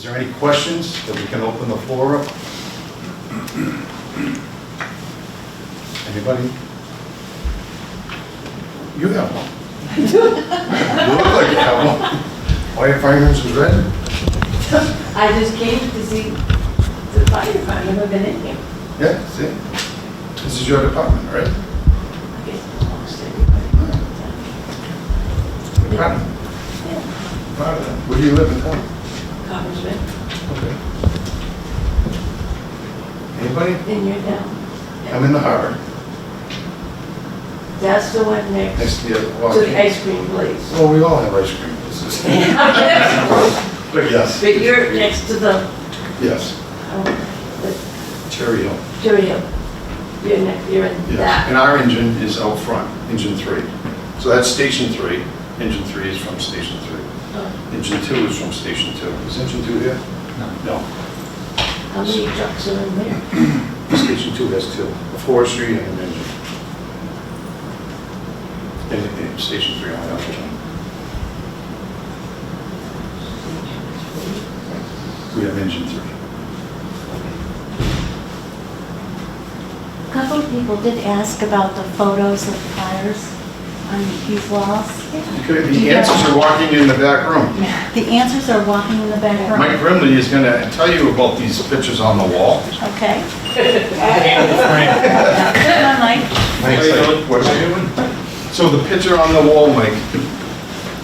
Is there any questions that we can open the floor up? Anybody? You have one. You look like you have one. Why are firearms in red? I just came to see the fire department. I've never been in here. Yeah, see? This is your department, right? I guess it belongs to everybody. You're proud of it. Yeah. Proud of that. Where do you live in town? Congressman, Okay. Anybody? then you're down. I'm in the harbor. That's the one next Next to the other. to the ice cream place. Well, we all have ice cream places. But yes, But you're next to the, yes. the Cherry Hill. Cherry Hill. You're in Yes. that. And our engine is out front, engine 3. So that's station 3. Engine 3 is from station 3. Oh, Engine 2 is from station 2. Is engine 2 here? No. how many trucks are in there? Station 2 has 2, a forestry and an engine. And station 3 only has one. We have engine 3. A couple of people did ask about the photos of fires on these walls. Okay, the answers are walking in the back room. The answers are walking in the back room. Mike Brimley is going to tell you about these pictures on the wall. Okay. Mike. What's he doing? So the picture on the wall, Mike,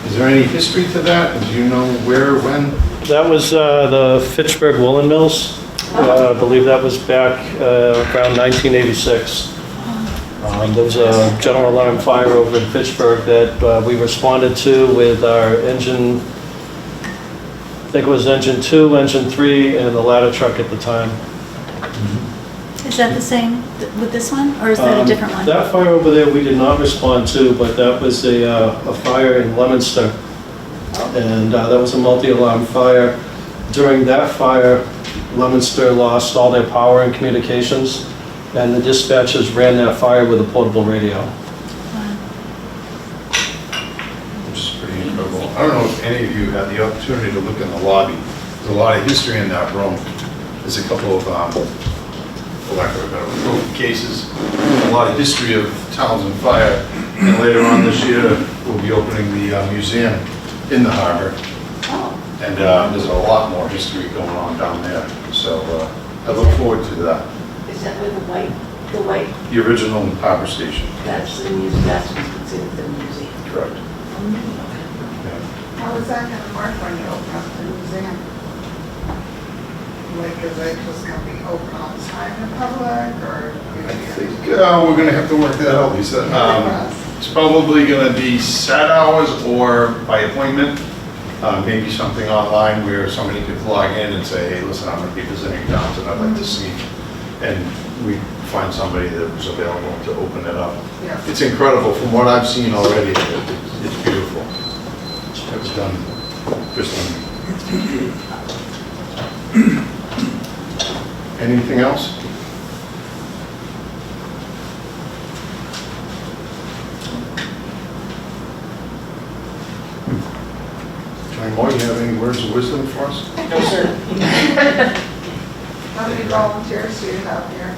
is there any history to that? Do you know where, when? That was the Fitchburg Woolen Mills. I believe that was back around 1986. There was a general alarm fire over in Fitchburg that we responded to with our engine, I think it was engine 2, engine 3, and the ladder truck at the time. Is that the same with this one, or is that a different one? That fire over there we did not respond to, but that was a fire in Leominster. And that was a multi-alarm fire. During that fire, Leominster lost all their power and communications, and the dispatchers ran that fire with a portable radio. Which is pretty incredible. I don't know if any of you had the opportunity to look in the lobby. There's a lot of history in that room. There's a couple of, for lack of a better word, cases, a lot of history of towns and fire. And later on this year, we'll be opening the museum in the harbor. Oh, And there's a lot more history going on down there. So I look forward to that. is that where the white, The original harbor station. that's the museum, that's what's considered the museum. Correct. Yeah. How is that gonna work when you open up the museum? Like, is it just gonna be open all the time in public, or? I think we're going to have to work that out, Lisa. It's probably going to be set hours or by appointment. Maybe something online where somebody could log in and say, hey, listen, I'm going to be visiting towns and I'd like to see. And we find somebody that was available to open it up. Yeah. It's incredible. From what I've seen already, it's beautiful. It was done pristine. Anything else? Johnny Moore, you have any words of wisdom for us? No, sir. How many volunteers do you have here?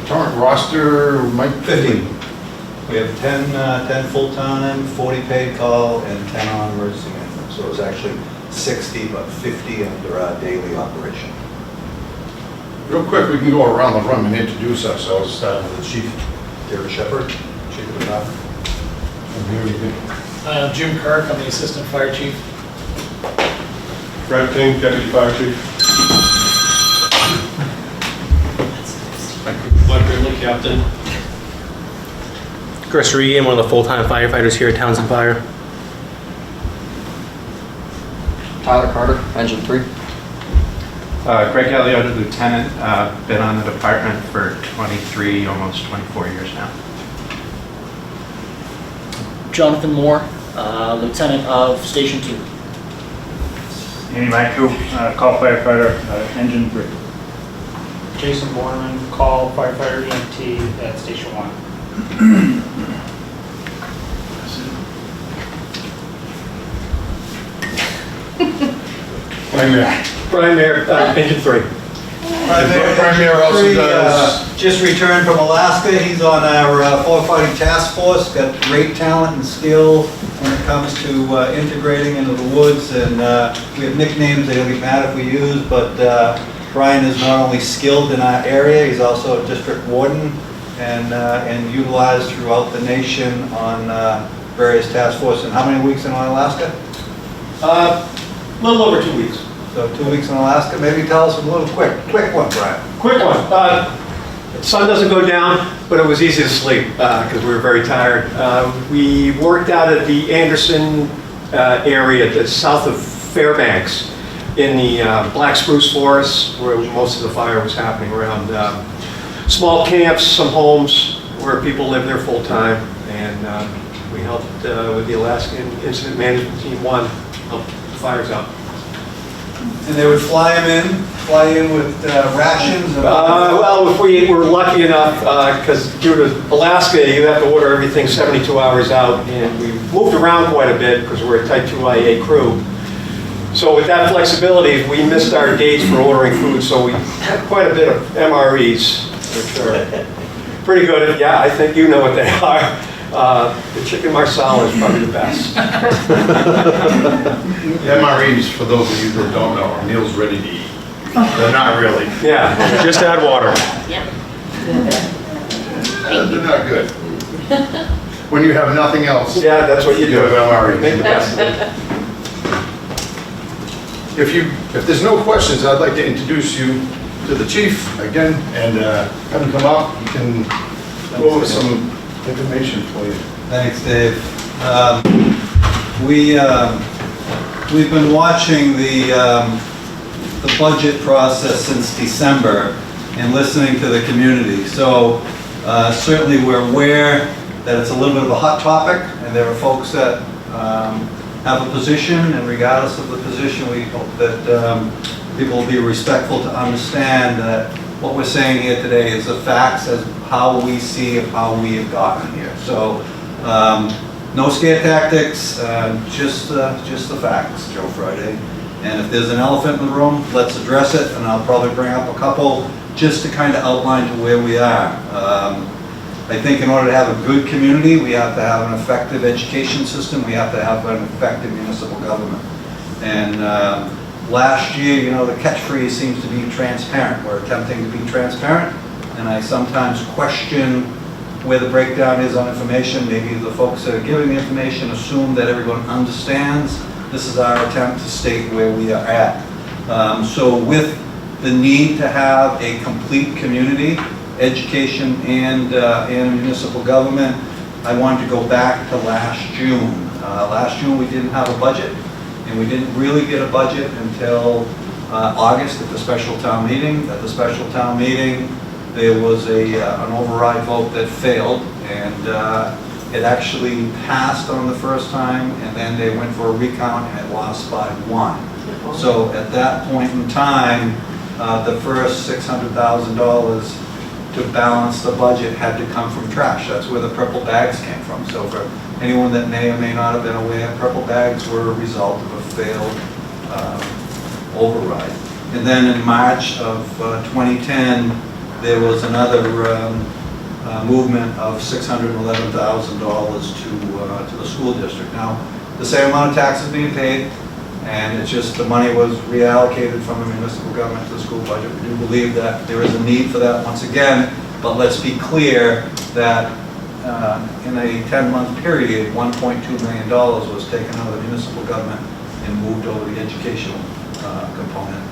Current roster, Mike? 50. We have 10 full-time, 40 paid call, and 10 on emergency management. So it's actually 60, but 50 under our daily operation. Real quick, we can go around the room and introduce ourselves, starting with the chief. David Shepard, Chief of the Department. And here we go. Jim Kirk, I'm the Assistant Fire Chief. Brad King, Deputy Fire Chief. Mike Brimley, Captain. Chris Reed, I'm one of the full-time firefighters here at Townsend Fire. Tyler Carter, Engine 3. Greg Galliotti, Lieutenant, been on the department for 23, almost 24 years now. Jonathan Moore, Lieutenant of Station 2. Andy Michael, call firefighter, Engine 3. Jason Borman, call firefighter EMT at Station 1. Brian Mayer, Engine 3. Premier also does. Just returned from Alaska. He's on our firefighting task force. Got great talent and skill when it comes to integrating into the woods. And we have nicknames that he'll be mad if we use, but Brian is not only skilled in our area, he's also a district warden and utilized throughout the nation on various task forces. And how many weeks in Alaska? A little over 2 weeks. So 2 weeks in Alaska. Maybe tell us a little quick one, Brian. Quick one. Sun doesn't go down, but it was easy to sleep because we were very tired. We worked out at the Anderson area that's south of Fairbanks in the Black Spruce Forest, where most of the fire was happening, around small camps, some homes where people live there full time, and we helped with the Alaskan Incident Management Team 1, help the fires out. And they would fly in with rations? Well, if we were lucky enough, because due to Alaska, you have to order everything 72 hours out, and we moved around quite a bit because we're a Type 2IA crew. So with that flexibility, we missed our dates for ordering food, so we had quite a bit of MREs, which are pretty good. Yeah, I think you know what they are. The chicken marsala is probably the best. MREs, for those of you that don't know, are meals ready to eat. They're not really. Yeah. Just add water. They're not good. When you have nothing else. Yeah, that's what you do. have MREs. Make the best of it. If there's no questions, I'd like to introduce you to the chief again and have him come up. He can go over some information for you. Thanks, Dave. We've been watching the budget process since December and listening to the community. So certainly we're aware that it's a little bit of a hot topic, and there are folks that have a position, and regardless of the position, we hope that people will be respectful to understand that what we're saying here today is the facts as how we see of how we have gotten here. So no scare tactics, just the facts, Joe Friday. And if there's an elephant in the room, let's address it, and I'll probably bring up a couple just to kind of outline to where we are. I think in order to have a good community, we have to have an effective education system, we have to have an effective municipal government. And last year, you know, the catchphrase seems to be transparent. We're attempting to be transparent, and I sometimes question where the breakdown is on information. Maybe the folks that are giving the information assume that everyone understands. This is our attempt to state where we are at. So with the need to have a complete community, education and municipal government, I wanted to go back to last June. Last June we didn't have a budget, and we didn't really get a budget until August at the special town meeting. At the special town meeting, there was an override vote that failed, and it actually passed on the first time, and then they went for a recount and it lost by 1. So at that point in time, the first $600,000 to balance the budget had to come from trash. That's where the purple bags came from. So for anyone that may or may not have been aware, purple bags were a result of a failed override. And then in March of 2010, there was another movement of $611,000 to the school district. Now, the same amount of taxes being paid, and it's just the money was reallocated from the municipal government to the school budget. We do believe that there is a need for that once again, but let's be clear that in a 10-month period, $1.2 million was taken out of the municipal government and moved over the educational component.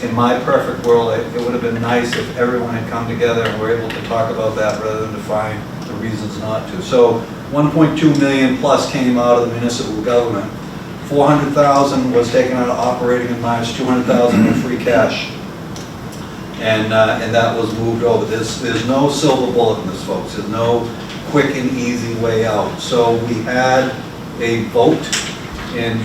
In my perfect world, it would have been nice if everyone had come together and were able to talk about that rather than to find the reasons not to. So 1.2 million plus came out of the municipal government. 400,000 was taken out of operating in March, 200,000 in free cash, and that was moved over. There's no silver bullet in this, folks. There's no quick and easy way out. So we had a vote in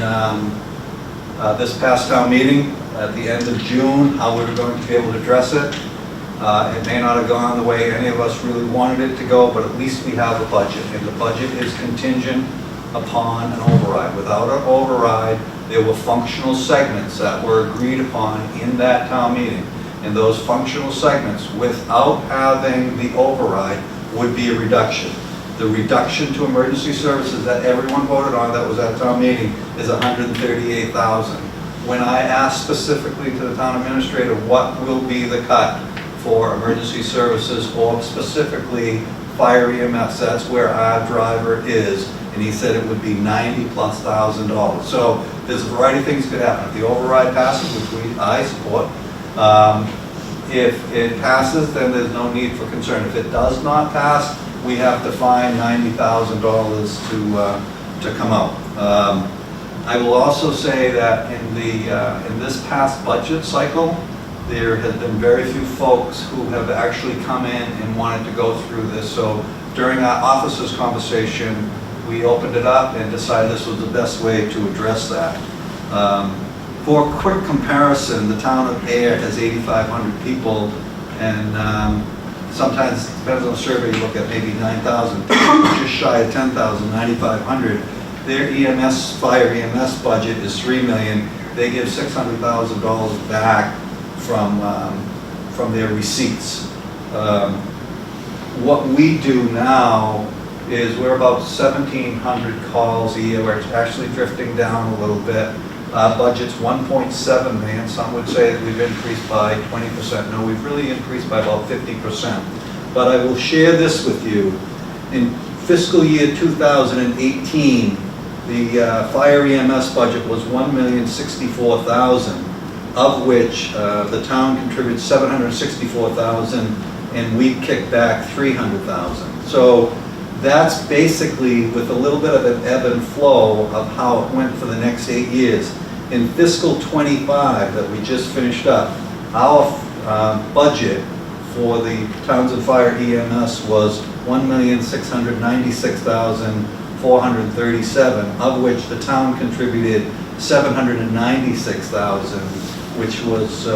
this past town meeting at the end of June, how we were going to be able to address it. It may not have gone the way any of us really wanted it to go, but at least we have a budget, and the budget is contingent upon an override. Without an override, there were functional segments that were agreed upon in that town meeting. And those functional segments, without having the override, would be a reduction. The reduction to emergency services that everyone voted on that was at town meeting is $138,000. When I asked specifically to the town administrator, what will be the cut for emergency services or specifically fire EMS, that's where our driver is, and he said it would be $90,000+. So there's a variety of things could happen. If the override passes, which I support, if it passes, then there's no need for concern. If it does not pass, we have to find $90,000 to come out. I will also say that in this past budget cycle, there have been very few folks who have actually come in and wanted to go through this. So during our officers' conversation, we opened it up and decided this was the best way to address that. For a quick comparison, the town of Air has 8,500 people, and sometimes, depends on the survey, you look at maybe 9,000, just shy of 10,000, 9,500. Their EMS, fire EMS budget is $3 million. They give $600,000 back from their receipts. What we do now is we're about 1,700 calls a year. We're actually drifting down a little bit. Our budget's $1.7 million. Some would say that we've increased by 20%. No, we've really increased by about 50%. But I will share this with you. In fiscal year 2018, the fire EMS budget was $1,064,000, of which the town contributed $764,000, and we kicked back $300,000. So that's basically with a little bit of an ebb and flow of how it went for the next 8 years. In fiscal 25 that we just finished up, our budget for the Townsend Fire EMS was $1,696,437, of which the town contributed $796,000, which was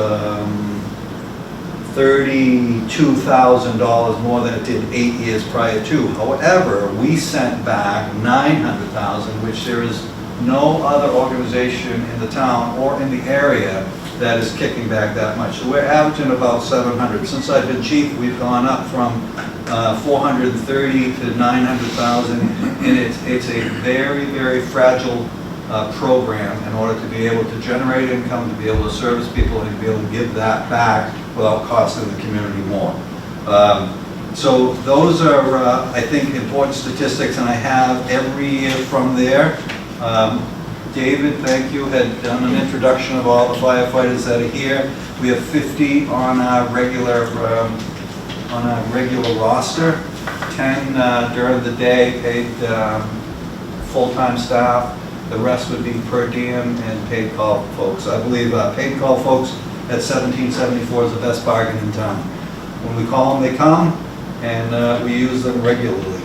$32,000 more than it did 8 years prior to. However, we sent back $900,000, which there is no other organization in the town or in the area that is kicking back that much. So we're averaging about 700. Since I've been chief, we've gone up from 430 to 900,000, and it's a very, very fragile program in order to be able to generate income, to be able to service people, and to be able to give that back without costing the community more. So those are, I think, important statistics, and I have every year from there. David, thank you, had done an introduction of all the firefighters that are here. We have 50 on our regular roster, 10 during the day, paid full-time staff. The rest would be per diem and paid call folks. I believe paid call folks at $17.74 is the best bargain in town. When we call them, they come, and we use them regularly.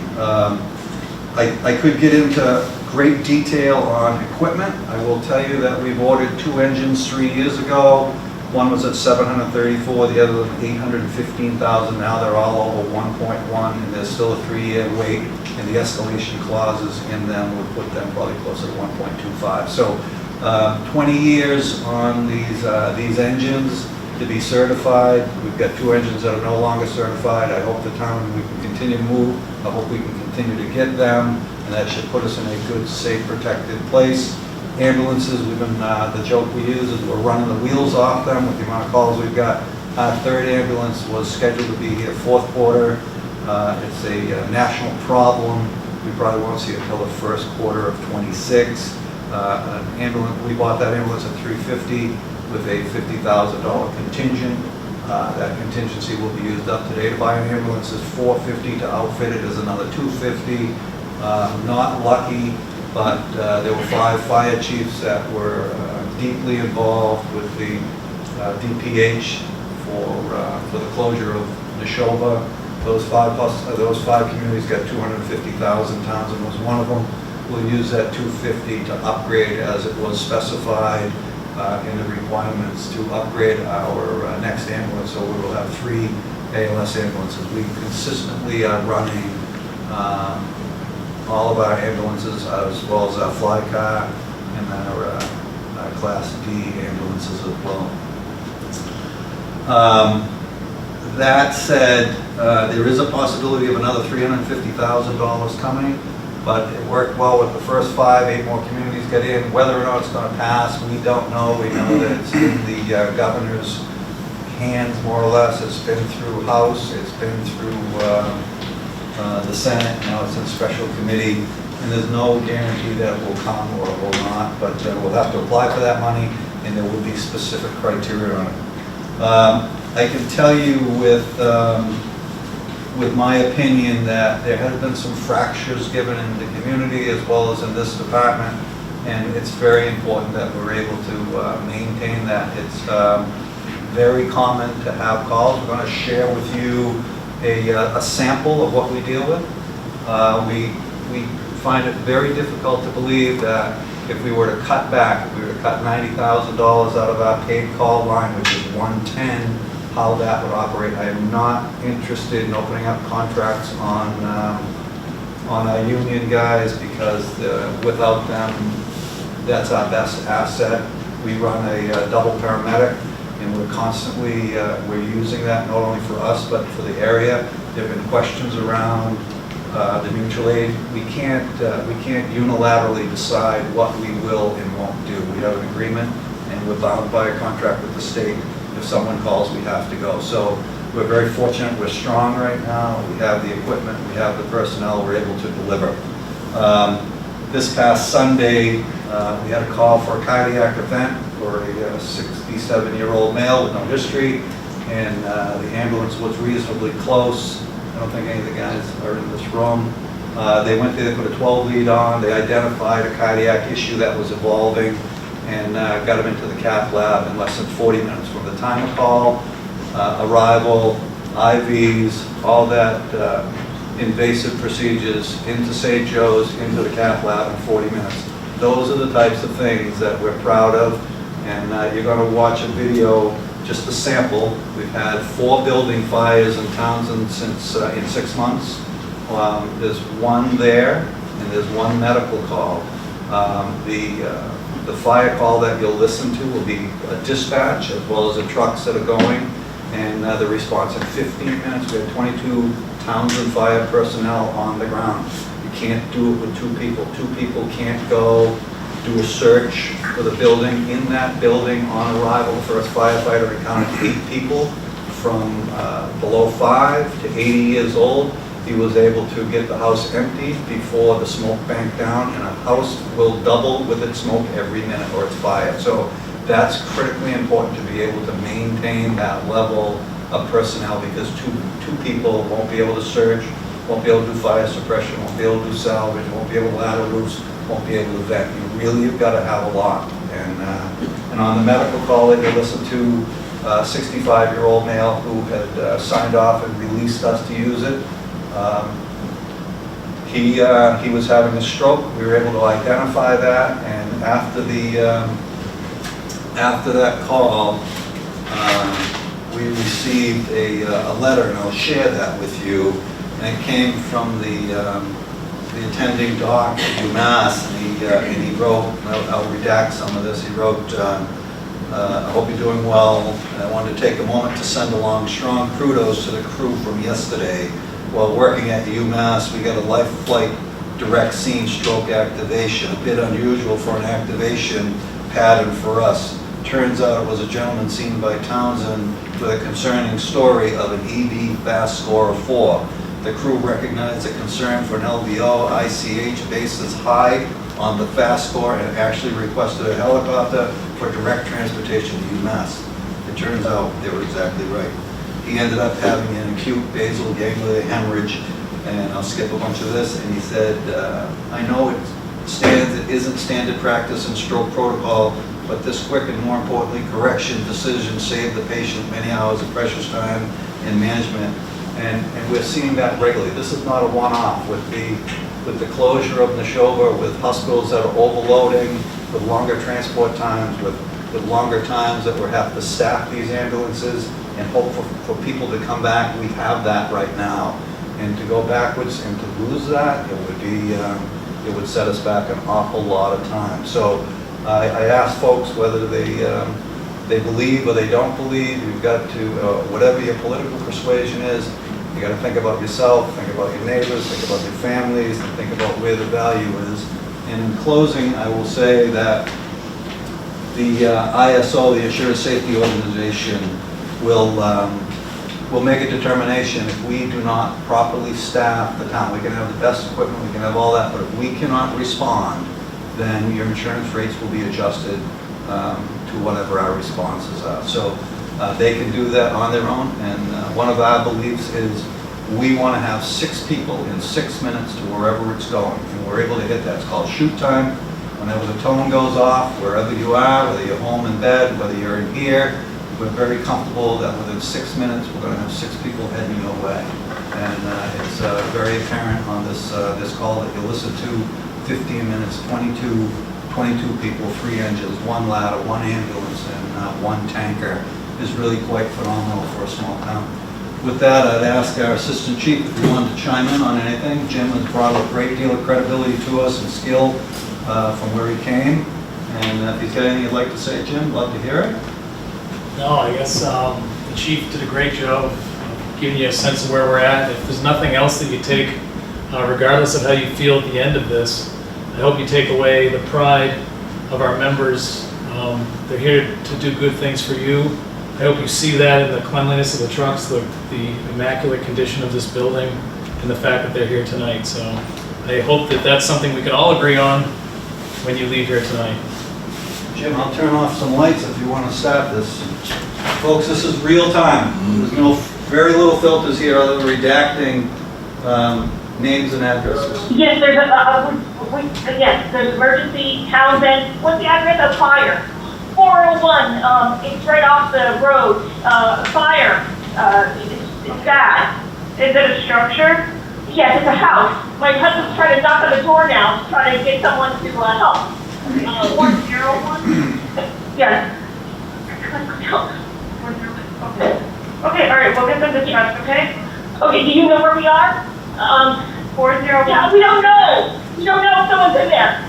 I could get into great detail on equipment. I will tell you that we've ordered 2 engines 3 years ago. One was at $734, the other was $815,000. Now they're all over 1.1, and there's still a 3-year wait, and the escalation clauses in them would put them probably closer to 1.25. So 20 years on these engines to be certified. We've got 2 engines that are no longer certified. I hope the town, we can continue to move. I hope we can continue to get them, and that should put us in a good, safe, protected place. Ambulances, we've been, the joke we use is we're running the wheels off them with the amount of calls we've got. Our 3rd ambulance was scheduled to be here 4th quarter. It's a national problem. We probably won't see it until the 1st quarter of 26. We bought that ambulance at $350 with a $50,000 contingent. That contingency will be used up today to buy an ambulance. It's $450 to outfit it is another $250. Not lucky, but there were 5 fire chiefs that were deeply involved with the DPH for the closure of Neshoba. Those 5 communities got $250,000. Townsend was one of them. We'll use that $250 to upgrade as it was specified in the requirements to upgrade our next ambulance. So we will have 3 ALS ambulances. We consistently are running all of our ambulances, as well as our fly car and our Class D ambulances as well. That said, there is a possibility of another $350,000 coming, but it worked well with the first 8 more communities get in. Whether or not it's going to pass, we don't know. We know that it's in the governor's hands, more or less. It's been through House, it's been through the Senate, now it's in special committee, and there's no guarantee that it will come or it will not, but we'll have to apply for that money, and there will be specific criteria on it. I can tell you with my opinion that there has been some fractures given in the community as well as in this department, and it's very important that we're able to maintain that. It's very common to have calls. We're going to share with you a sample of what we deal with. We find it very difficult to believe that if we were to cut back, if we were to cut $90,000 out of our paid call line, which is 110, how that would operate. I am not interested in opening up contracts on our union guys because without them, that's our best asset. We run a double paramedic, and we're constantly we're using that not only for us but for the area. There have been questions around the mutual aid. We can't unilaterally decide what we will and won't do. We have an agreement, and we're bound by a contract with the state. If someone calls, we have to go. So we're very fortunate. We're strong right now. We have the equipment. We have the personnel. We're able to deliver. This past Sunday, we had a call for a cardiac event for a 67-year-old male with no history, and the ambulance was reasonably close. I don't think any of the guys are in this room. They went there, they put a 12 lead on, they identified a cardiac issue that was evolving, and got him into the cath lab in less than 40 minutes from the time of call, arrival, IVs, all that invasive procedures into St. Joe's, into the cath lab in 40 minutes. Those are the types of things that we're proud of, and you're going to watch a video, just a sample. We've had 4 building fires in Townsend since in 6 months. There's one there, and there's one medical call. The fire call that you'll listen to will be a dispatch as well as the trucks that are going, and the response in 15 minutes. We had 22 Townsend fire personnel on the ground. You can't do it with 2 people. 2 people can't go do a search for the building. In that building on arrival, the first firefighter encountered 8 people from below 5 to 80 years old. He was able to get the house emptied before the smoke banked down, and a house will double with its smoke every minute or it's fire. So that's critically important to be able to maintain that level of personnel, because two people won't be able to search, won't be able to do fire suppression, won't be able to do salvage, won't be able to ladder roofs, won't be able to vet. You really have got to have a lot. And on the medical call that you listened to, a 65-year-old male who had signed off and released us to use it. He was having a stroke. We were able to identify that, and after that call, we received a letter, and I'll share that with you. And it came from the attending doc at UMass, and he wrote, I'll redact some of this, he wrote, I hope you're doing well. I wanted to take a moment to send along strong kudos to the crew from yesterday. While working at UMass, we got a life flight direct scene stroke activation, a bit unusual for an activation pattern for us. Turns out it was a gentleman seen by Townsend with a concerning story of an ED fast score of 4. The crew recognized a concern for an LVO ICH basis high on the fast score and actually requested a helicopter for direct transportation to UMass. It turns out they were exactly right. He ended up having an acute basal ganglia hemorrhage, and I'll skip a bunch of this, and he said, I know it isn't standard practice in stroke protocol, but this quick and, more importantly, correction decision saved the patient many hours of precious time and management, and we're seeing that regularly. This is not a one-off. With the closure of Neshoba, with hospitals that are overloading, with longer transport times, with longer times that we have to staff these ambulances and hope for people to come back. We have that right now. And to go backwards and to lose that, it would be, it would set us back an awful lot of time. So I ask folks whether they believe or they don't believe. You've got to, whatever your political persuasion is, you got to think about yourself, think about your neighbors, think about your families, and think about where the value is. And in closing, I will say that the ISO, the Insurance Safety Organization, will make a determination if we do not properly staff the town. We can have the best equipment, we can have all that, but if we cannot respond, then your insurance rates will be adjusted to whatever our responses are. So they can do that on their own, and one of our beliefs is we want to have 6 people in 6 minutes to wherever it's going, and we're able to hit that. It's called shoot time. Whenever the tone goes off, wherever you are, whether you're home in bed, whether you're in here, we're very comfortable that within 6 minutes, we're going to have 6 people heading your way. And it's very apparent on this call that you listen to, 15 minutes, 22 people, 3 engines, 1 ladder, 1 ambulance, and 1 tanker is really quite phenomenal for a small town. With that, I'd ask our Assistant Chief if he wanted to chime in on anything. Jim has brought a great deal of credibility to us and skill from where he came. And if he's got anything you'd like to say, Jim, love to hear it. No, I guess the chief did a great job of giving you a sense of where we're at. If there's nothing else that you take, regardless of how you feel at the end of this, I hope you take away the pride of our members. They're here to do good things for you. I hope you see that in the cleanliness of the trucks, the immaculate condition of this building, and the fact that they're here tonight. So I hope that that's something we can all agree on when you leave here tonight. Jim, I'll turn off some lights if you want to start this. Folks, this is real time. There's very little filters here other than redacting names and addresses. Yes, there's emergency, Townsend. What's the address of fire? 401, it's right off the road. Fire, it's bad. Is it a structure? Yes, it's a house. My husband's trying to knock on the door now, trying to get someone to help. 101? Yes. Okay, all right, we'll get them dispatched, okay? Okay, do you know where we are? 401. Yeah, we don't know. We don't know if someone's in there.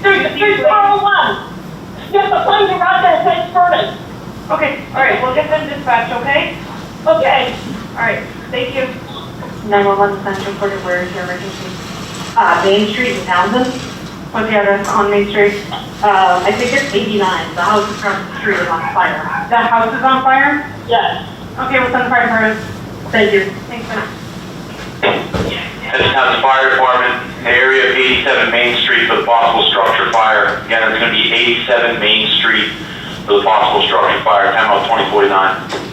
There's 401. Yes, the plane garage that says furnace. Okay, all right, we'll get them dispatched, okay? Okay. All right, thank you. 911 Central Reporter, where is your emergency? Main Street in Townsend. What's the address on Main Street? I think it's 89. The house across the street is on fire. The house is on fire? Yes. Okay, we'll send the fire department. Thank you. Thanks for that. Edison Fire Department, area of 87 Main Street for the possible structure fire. Again, it's going to be 87 Main Street for the possible structure fire, 10-2049.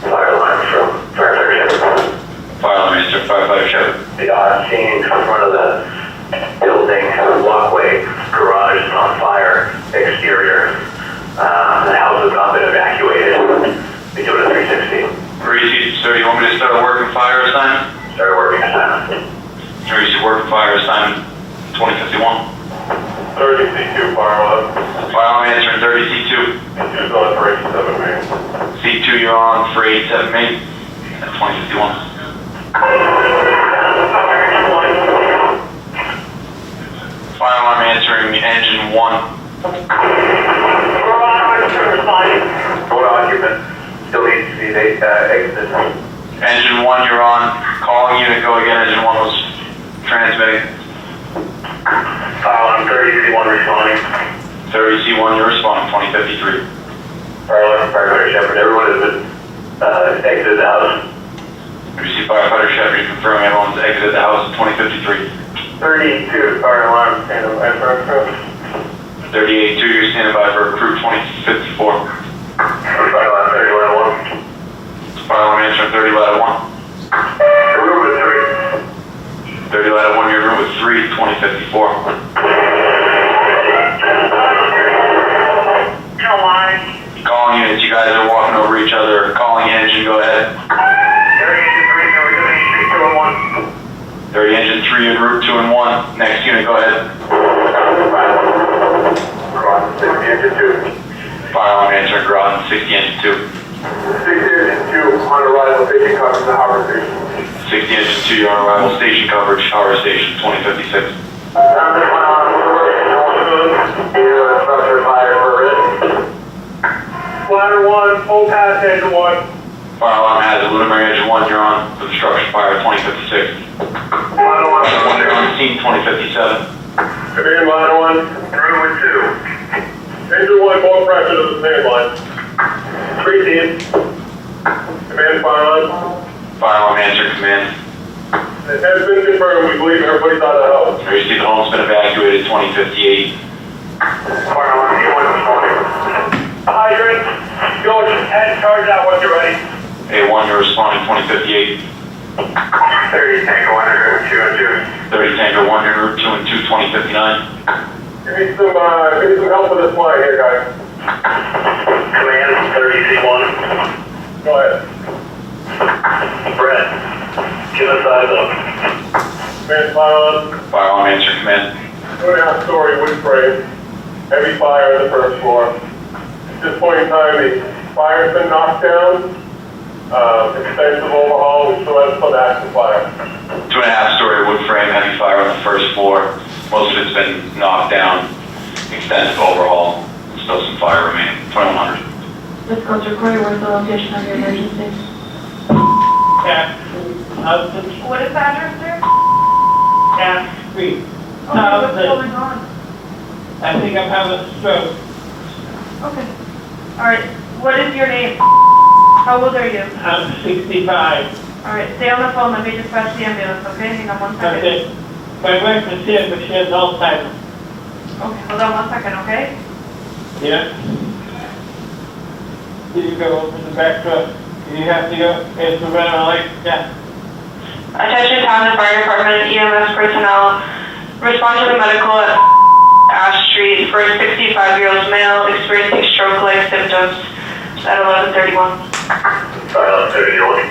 Fire alarm from firefighter Shepard. Fire alarm answer, firefighter Shepard. Yeah, seen in front of the building, walkway, garage is on fire, exterior. The house has not been evacuated. We do it at 360. 360, sir, you want me to start a working fire assignment? Started working assignment. 360 working fire assignment, 2051. 30C2, fire alarm. Fire alarm answering 30C2. C2's on for 87 Main. C2, you're on for 87 Main at 2051. Fire alarm answering engine 1. Total occupant still needs to see the exit. Engine 1, you're on. Calling unit, go again. Engine 1 was transmitting. Fire alarm 30C1 responding. 30C1, you're responding. 2053. Fire alarm, firefighter Shepard. Everyone has been exited the house. WC firefighter Shepard, confirming everyone's exited the house at 2053. 32, fire alarm, standing by for crew. 38-2, you're standing by for crew 2054. Fire alarm 30 ladder 1. Fire alarm answering 30 ladder 1. The room is 3. 30 ladder 1, your room with 3, 2054. Calling units, you guys are walking over each other. Calling engine, go ahead. 30 engine 3 en route 2 and 1. Next unit, go ahead. 60 engine 2. Fire alarm answering Groton, 60 engine 2. 60 engine 2 on arrival, taking cover to the harbor station. 60 Engine 2, you're on arrival. Station coverage, Power Station 2056. Structure fire for risk. Ladder 1, full pass engine 1. Fire alarm has a Luminary Engine 1, you're on for the structure fire 2056. Ladder 1, You're on scene 2057. command ladder 1, through with 2. Engine 1, full pressure to the sand line. 3 teams. Command fire line. Fire alarm answer command. It has been confirmed, we believe everybody's out of the house. You see the home's been evacuated 2058. Fire line, A1 responding. Hydrant, George, head, charge out when you're ready. A1, you're responding 2058. 30 Tango 1 and route 2 and 2. 30 Tango 1, you're route 2 and 2, 2059. Give me some help with this line here, guys. Command 30C1. Go ahead. Brett, give us eyes up. Command fire on. Fire alarm answer command. 2.5-story wood frame. Heavy fire on the first floor. At this point in time, the fire's been knocked down. Extensive overhaul, we still have some active fire. 2.5-story wood frame, heavy fire on the first floor. Most of it's been knocked down. Extensive overhaul. Still some fire remaining. 2100. This call's recorded. Where's the location of your emergency? Yeah. What is the address there? Yeah, street. Okay, what's going on? I think I'm having a stroke. Okay. All right. What is your name? How old are you? I'm 65. All right. Stay on the phone. Let me dispatch the ambulance. Okay. Hang on 1 second. Okay. My wife is here, but she has Alzheimer's. Okay. Hold on 1 second. Okay. Yeah. Did you go over the back truck? Did you have to go? It's a red light. Yeah. Attention Townsend Fire Department EMS personnel. Respond to the medical at Ash Street for a 65-year-old male experiencing stroke-like symptoms at 11:31. Fire on 31.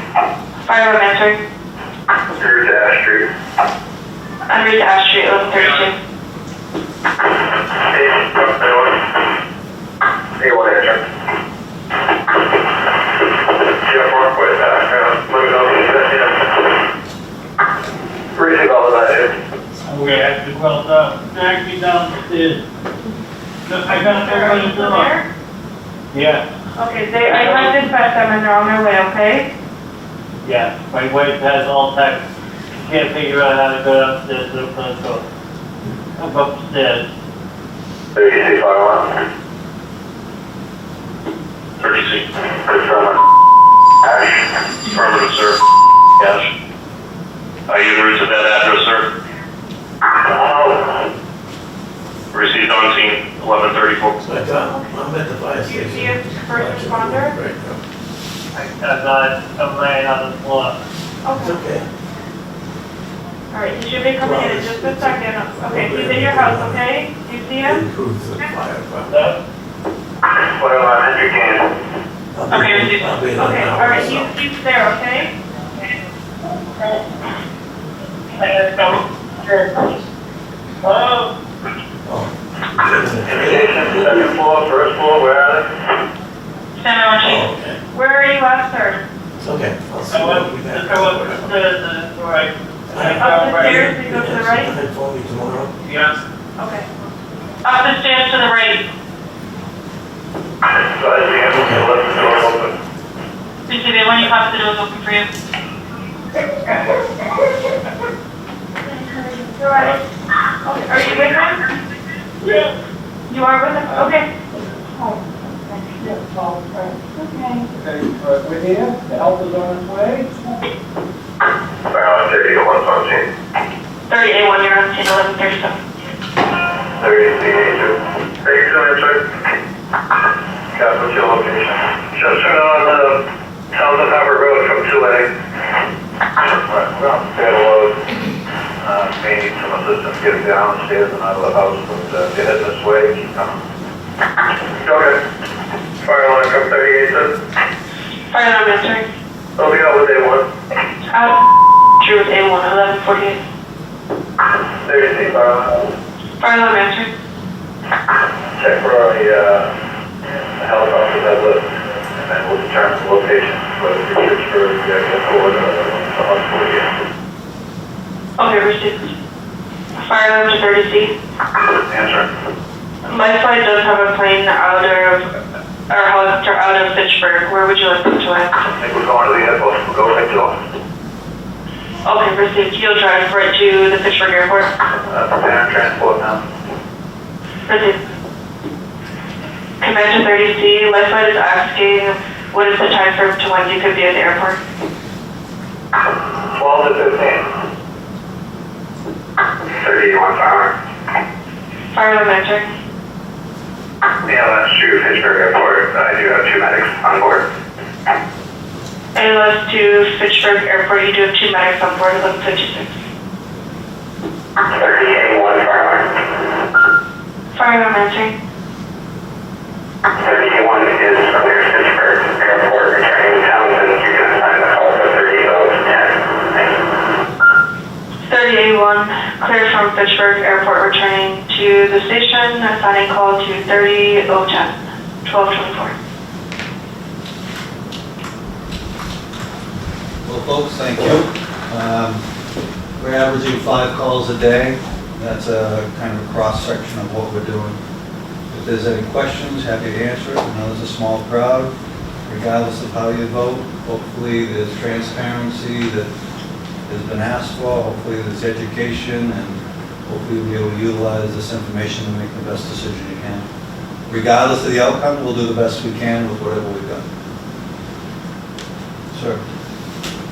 Fire alarm answering. Through to Ash Street. En route to Ash Street, 11:32. A1 answer. Jeff Markway, let me know if you sent in. Receive all of that, We have to well drag me down the stairs. Look, I got Are you still there? Yeah, Okay, I have dispatched them and they're on their way, okay? yeah. My wife has Alzheimer's. She can't figure out how to go upstairs, so I'm gonna go up upstairs. 30C fire alarm. 30C. Confirm. Ash. Affirmative, sir. Yes. Are you en route to that address, sir? Received on scene 11:34. Do you see a first responder? I'm laying on the floor. Okay. All right, he should be coming in just a second. Okay, he's in your house, okay? Do you see him? Fire alarm, entry can. Okay, all right, he's there, okay? Oh. Second floor, first floor, where are they? Center Archie. Where are you at, sir? I went upstairs and it's all right. Up the stairs, we go to the right? Yes. Okay. Up the stairs to the right. So I see him, left the door open. You see that when you have the doors open for you? You're right. Okay, are you with him? Yeah. You are with him? Okay. Okay, we're here, the help is on its way. Fire alarm, 30, one's on scene. 30A1, you're on scene 11:37. 30C, answer. 32, answer. Cap, what's your location? Just turn on Townsend Harbor Road from 2A. Right, we're on the load. May need some assistance getting downstairs and out of the house, but if you're heading this way, keep coming. Okay. Fire alarm, come 38, sir. Fire alarm answering. I'll be out with A1. Out. True with A1, 11:48. 30C, fire alarm. Fire alarm answering. Check for the helicopter that lives, and then we'll determine the location, whether it's Pittsburgh, the hospital again. 30C. Answer. My flight does have a plane out of, or helicopter out of Fitchburg. Where would you like them to land? I think we're going to the airport. We'll go right to them. Okay, for safety, you'll drive right to the Fitchburg Airport. Prepare and transport now. Proceed. Command to 30C, my flight is asking what is the time frame to when you could be at the airport? 12 to 15. 31 per hour. Fire alarm entering. Yeah, that's true. Pittsburgh Airport. I do have 2 medics on board. ALS to Fitchburg Airport, you do have 2 medics on board, 1156. 30A1 fire alarm. Fire alarm entering. 30A1 is clear Pittsburgh Airport returning Townsend. You can assign the call to 30-10. Thank you. 30A1, clear from Fitchburg Airport, returning to the station, assigning call to 30-010, 1224. Well, folks, thank you. We're averaging 5 calls a day. That's a kind of a cross-section of what we're doing. If there's any questions, happy to answer it. I know there's a small crowd. Regardless of how you vote, hopefully there's transparency that has been asked for. Hopefully there's education, and hopefully we'll be able to utilize this information to make the best decision you can. Regardless of the outcome, we'll do the best we can with whatever we've got. Sir.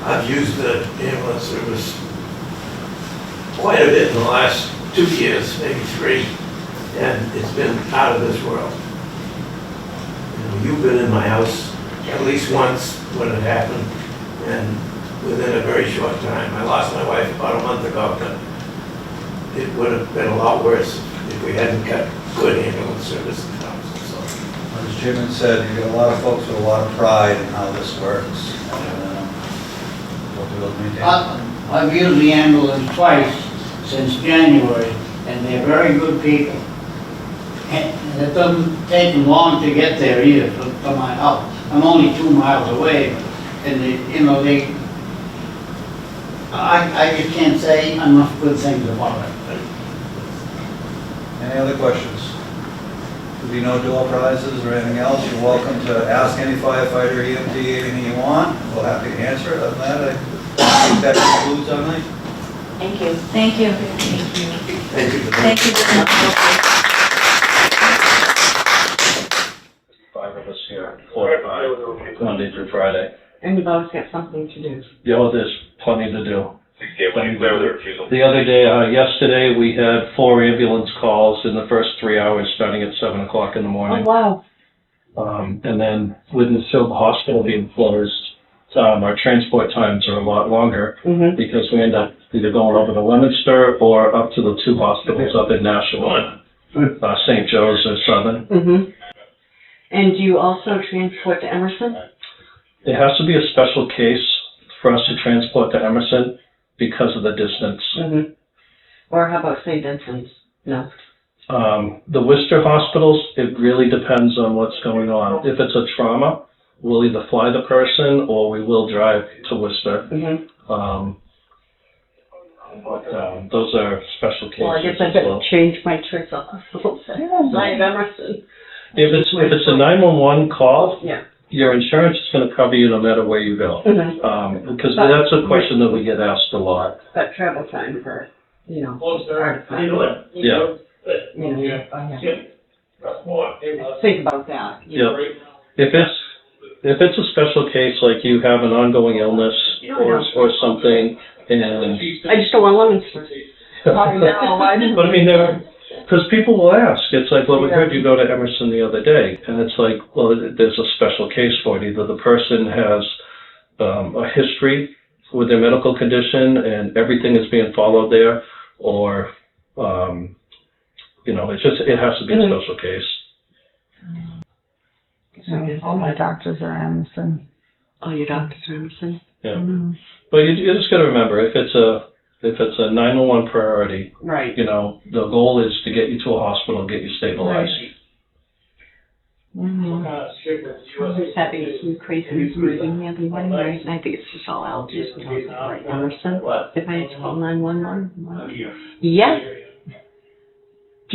I've used the ambulance service quite a bit in the last 2 years, maybe 3, and it's been out of this world. You know, you've been in my house at least once when it happened, and within a very short time. I lost my wife about a month ago, but it would have been a lot worse if we hadn't got good ambulance service in the house. So. As Jim said, you got a lot of folks with a lot of pride in how this works. I've used the ambulance twice since January, and they're very good people. And it doesn't take them long to get there either from my house. I'm only 2 miles away, and I just can't say enough good things about it. Any other questions? There'll be no door prizes or anything else. You're welcome to ask any firefighter, EMT, anything you want. We'll happy to answer it. Other than that, I think that concludes our night. Thank you. Thank you. Thank you. Thank you. Thank you very much. 5 of us here, 4 to 5, Monday through Friday. And you've always got something to do. Yeah, well, there's plenty to do. The other day, yesterday, we had 4 ambulance calls in the first 3 hours, starting at 7 o'clock in the morning. Oh, wow. And then with the hospital being closed, our transport times are a lot longer because we end up either going over to Leominster or up to the 2 hospitals up in Nashua, St. Joe's or Southern. And do you also transport to Emerson? It has to be a special case for us to transport to Emerson because of the distance. Or how about St. Vincent's? No. The Worcester hospitals, it really depends on what's going on. If it's a trauma, we'll either fly the person or we will drive to Worcester. Those are special cases. Well, I guess I better change my choice of hospitals. I have Emerson. If it's a 911 call, yeah, your insurance is going to cover you no matter where you go. Because that's a question that we get asked a lot. That travel time for, artifacts. Yeah. Think about that. Yeah. If it's a special case, like you have an ongoing illness or something, and I just don't want Leominster. I know. But I mean, because people will ask, it's like, well, we heard you go to Emerson the other day, and it's like, well, there's a special case for it. Either the person has a history with their medical condition and everything is being followed there, or it has to be a special case. All my doctors are Emerson. Oh, your doctors are Emerson? Yeah. But you just got to remember, if it's a 911 priority, right? The goal is to get you to a hospital and get you stabilized. I was having some crazy breathing the other day, right? And I think it's just all allergies. Emerson. If I had to call 911. Yes.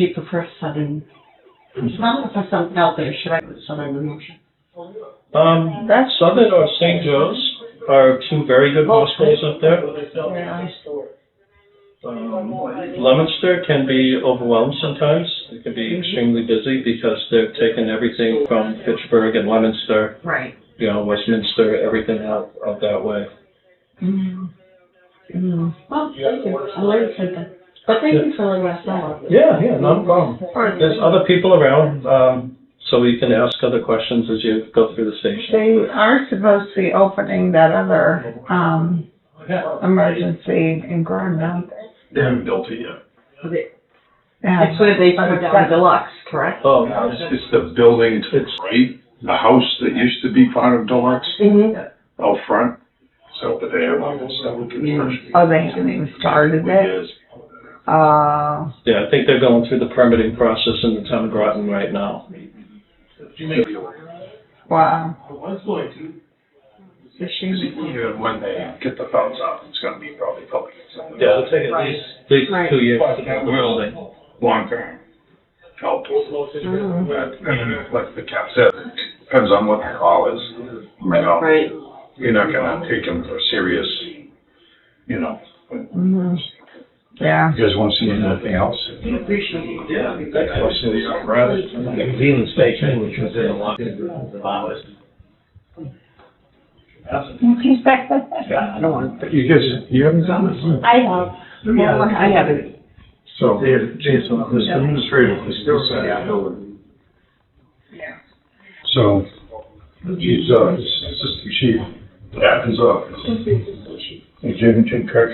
Do you prefer Southern? Not if there's something out there, should I put Southern in motion? Southern or St. Joe's are two very good hospitals up there. Yeah. Leominster can be overwhelmed sometimes. It can be extremely busy because they're taking everything from Fitchburg and Leominster, Right. Westminster, everything out that way. Well, thank you. I learned something. But thank you for letting us know. Yeah, not a problem. There's other people around, so we can ask other questions as you go through the station. They are supposed to be opening that other, emergency in Gardner. They haven't built it yet. That's where they put down Deluxe, correct? Oh, It's the building to the right, the house that used to be part of Deluxe out front. So, but they have all this stuff in construction. Oh, they haven't even started it? Yeah, I think they're going through the permitting process in the town of Groton right now. Wow. Even when they get the thumbs up, it's gonna be probably public. Yeah, it'll take at least 2 years to build the building. Long term. Help. And like the cap said, it depends on what the call is. Right. You're not gonna take them for serious, Yeah. You guys wanna see anything else? Yeah. Zealand Station, which was in a lot of hours. I don't want, you guys, you haven't done this? I have. Yeah, I haven't. So, Jason, this administrative is still setting up building. So, he's, assistant chief, captain's office. And Jim Kirk.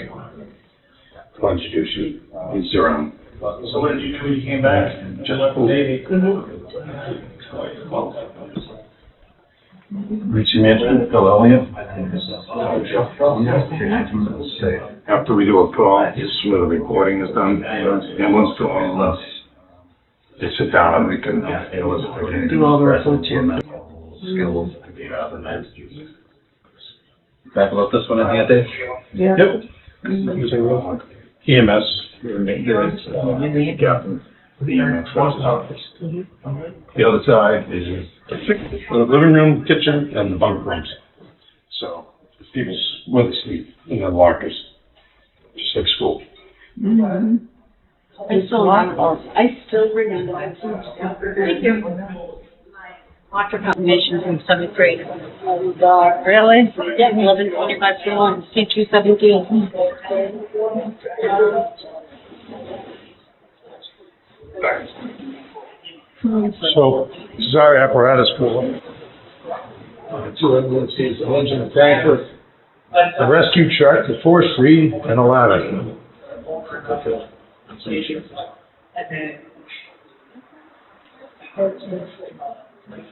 I'll introduce you. He's around. So when did you know you came back? Just Richie Management, Phil Elliott. After we do a call, just where the recording is done, ambulance to ambulance. They sit down and we can Do all the reports. skills. Back about this one, I think. Yeah. Yep. EMS. Captain. The EMS office. The other side is the living room, kitchen, and the bunk rooms. So, if people, where they sleep, in their lockers, just like school. I still remember. Thank you. Water confirmation from 7th grade. Really? Yeah, 11:25 C217. So, this is our apparatus pool. Two ambulances, an engine, a tanker, a rescue truck, a forestry, and a ladder. The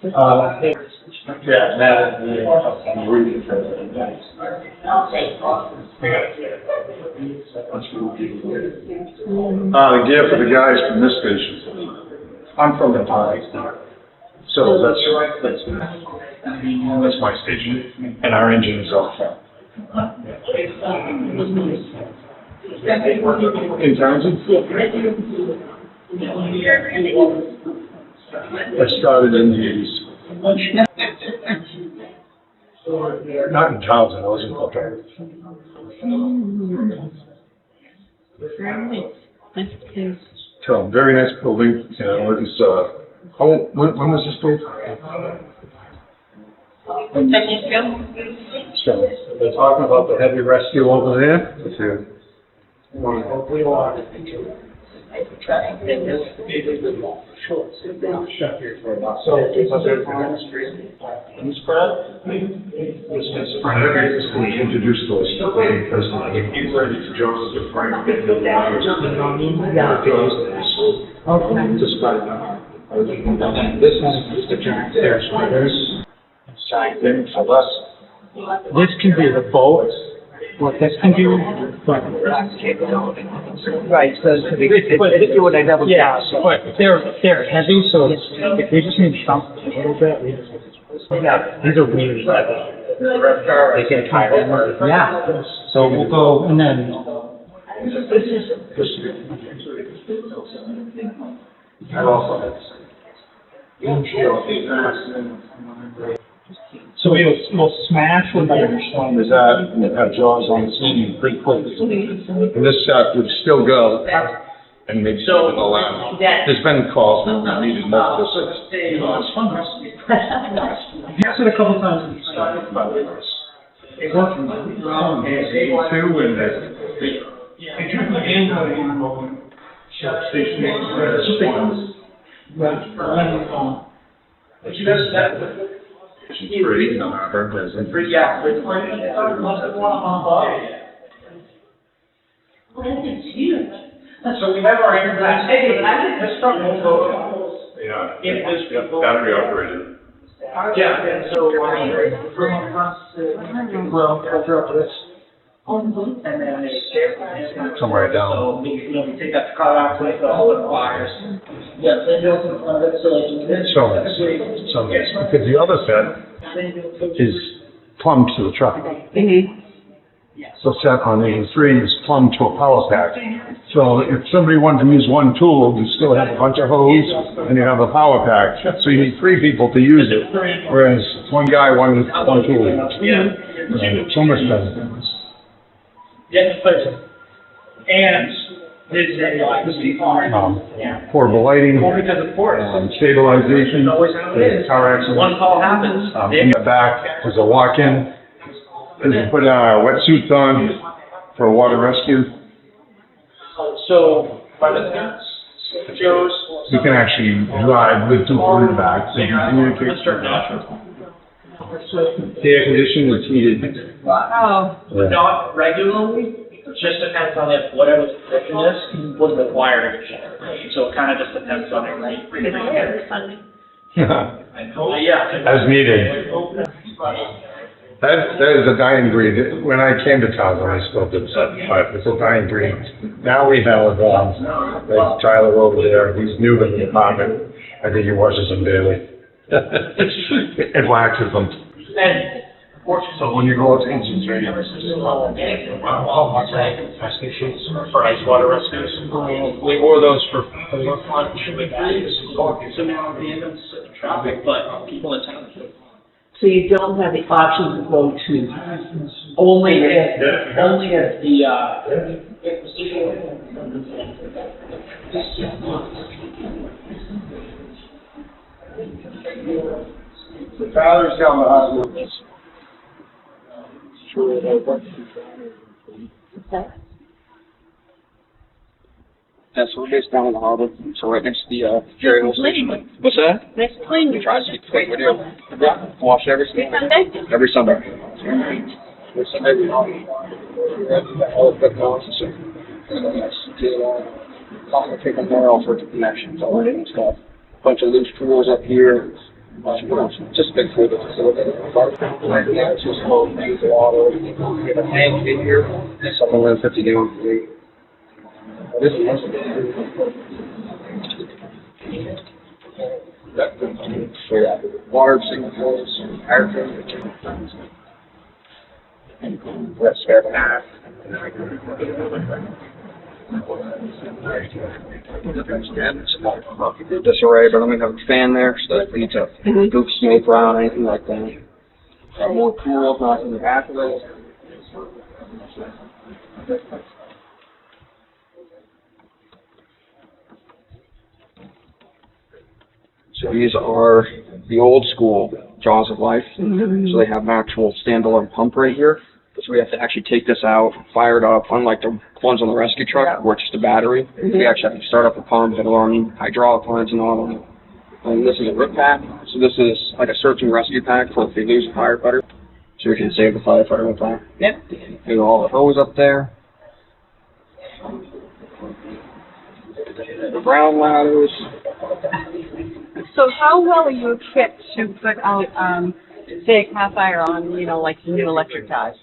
gear for the guys from this station. I'm from the party, so that's my station, and our engine is off. In Townsend? I started in the 80s. Not in Townsend, I was in Butler. So, very nice building, it was, when was this built? So, they're talking about the heavy rescue over there. Let's hear. We introduced those because he's ready to Joseph Frank. This is the giant stairs. Side thing for us. This can be the boat. What this can do, Right, so if you would have double. yeah, but they're heavy, so if they just need something a little bit, these are really heavy. They get tired. Yeah, so we'll go, and then I've also had the So it will smash when I understand is that and have jaws on the scene pretty quickly. And this would still go and maybe even allow. There's been calls that we needed multiple sets. He asked it a couple times and he started about this. It worked from '82 and they took the in station. But you guys that. Free, no, free, yeah. So we have our internet. Let's start with Battery operated. Yeah, and so, well, after this. And then Somewhere down. So we take that car out, put all the wires. Yeah, then go to the So because the other set is plumbed to the truck. So set on 83 is plumbed to a power pack. So if somebody wanted to use one tool, you still have a bunch of hose and you have a power pack. So you need 3 people to use it, whereas one guy wanted one tool. So much better. Yeah, and Portable lighting, stabilization, car accident. One call happens. In the back is a walk-in. You can put wetsuits on for water rescue. So, by the Joe's. You can actually drive with 2 people in the back, so you can communicate. The air conditioning is heated. Wow. Yeah. Not regularly, it just depends on if whatever the condition is, would require a condition. So it kind of just depends on it, right? Yeah. As needed. That is a dying breed. When I came to town, I still did 75. It's a dying breed. Now we have, there's Tyler over there. He's new in the department. I think he washes them daily. It waxes them. And So when you go to engines, right? for ice water rescues. We wore those for lunch with guys. So now the ambulance traffic, but people in town. So you don't have the option to go to Only if the, The Tyler's down the highway. Yeah, so we're based down in the harbor, so right next to the ferry station. What's that? Nice clean. We try to keep clean. We do. Yeah, wash every Sunday? every Sunday. Every Sunday we all the equipment on, so to take them there, all sorts of connections, all that and stuff. Bunch of loose tools up here. Just big for the facility. Right now, it's just low use of water. We have a tank in here. Something like 50 gallons a day. This is water signals, air filters. Let's spare the half. Disarray, but I'm gonna have a fan there, so that we need to goof smoke around, anything like that. More tools, not in the back of it. So these are the old school Jaws of Life. So they have an actual standalone pump right here. So we have to actually take this out, fire it up, unlike the ones on the rescue truck where it's just a battery. We actually have to start up the pump and run hydraulic lines and all of them. And this is a rip pack. So this is like a search and rescue pack for if they lose a firefighter. So we can save the firefighter with that. Yep. And all the hose up there. The brown ladders. So how well are you equipped to put out, say, a car fire on, like the new electric cars?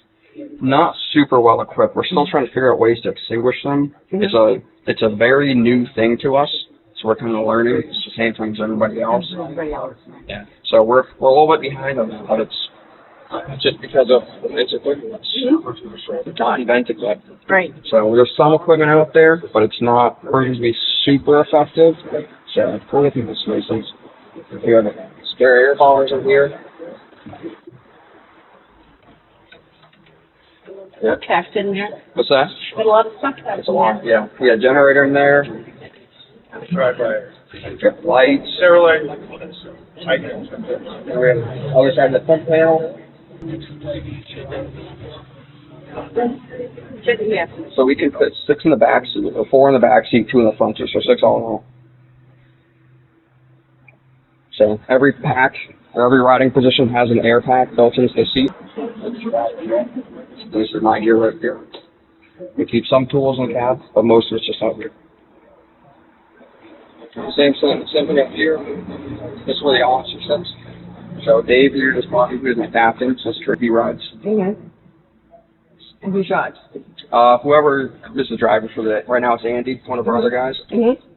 Not super well equipped. We're still trying to figure out ways to extinguish them. It's a very new thing to us, so we're kind of learning. It's the same thing as everybody else. Yeah. So we're a little bit behind on that, but it's just because of its equipment. It's not invented yet. Right. So there's some equipment out there, but it's not proving to be super effective. So, plenty of people spaces. We have spare air haulers in here. Yeah. Packed in there. What's that? Got a lot of stuff packed It's a in lot, there. yeah. Yeah, generator in there. Lights. Sterilite. And we have other side of the front panel. Yeah. So we can put 6 in the back seat, or 4 in the back seat, 2 in the front seat, so 6 all in all. So every pack, or every riding position has an air pack built into the seat. This is my gear right here. We keep some tools in the cab, but most of it's just out here. Same thing up here. This is where the officer sits. So Dave here is my captain, so it's tricky rides. Mm-hmm. And who drives? Whoever is the driver for the, right now it's Andy, one of our other guys. Mm-hmm.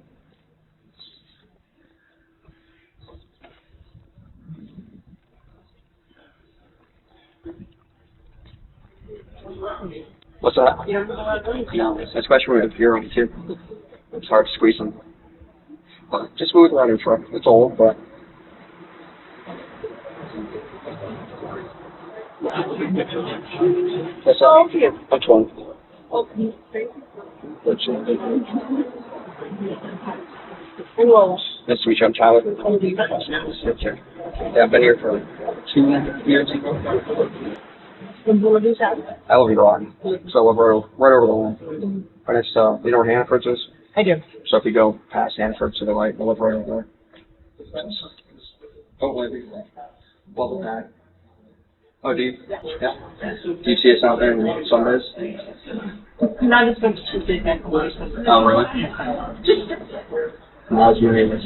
What's that? No, especially when we have gear on too. It's hard to squeeze them. But just smooth riding truck. It's old, but. What's that? I'm 20. Nice to meet you. I'm Tyler. Yeah, I've been here for 2 years. And what is that? I live in Groton, so I live right over the line. Right next to, you know where Hannaford's is? I do. So if you go past Hannaford to the right, I live right over there. Oh, wait, welcome back. Oh, do you? Yeah. Do you see us out there on Sundays? Not as much as they back away. Oh, really? No, that's your neighbor.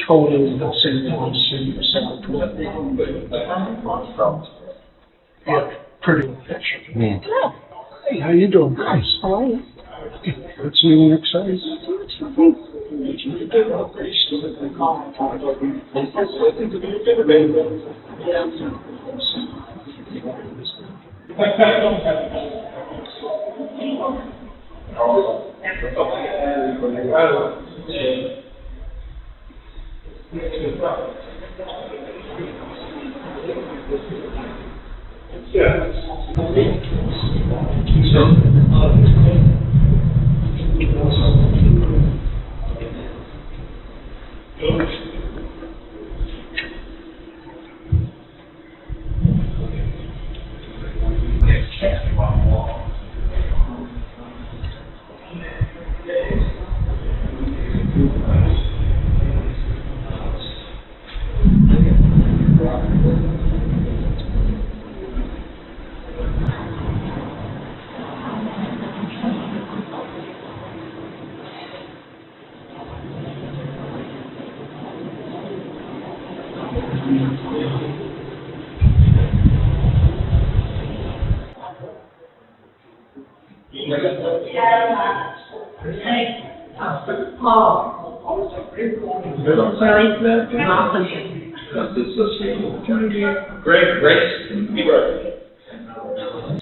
Totally the same pretty efficient. Hey, how you doing, guys? How are you? What's new and exciting?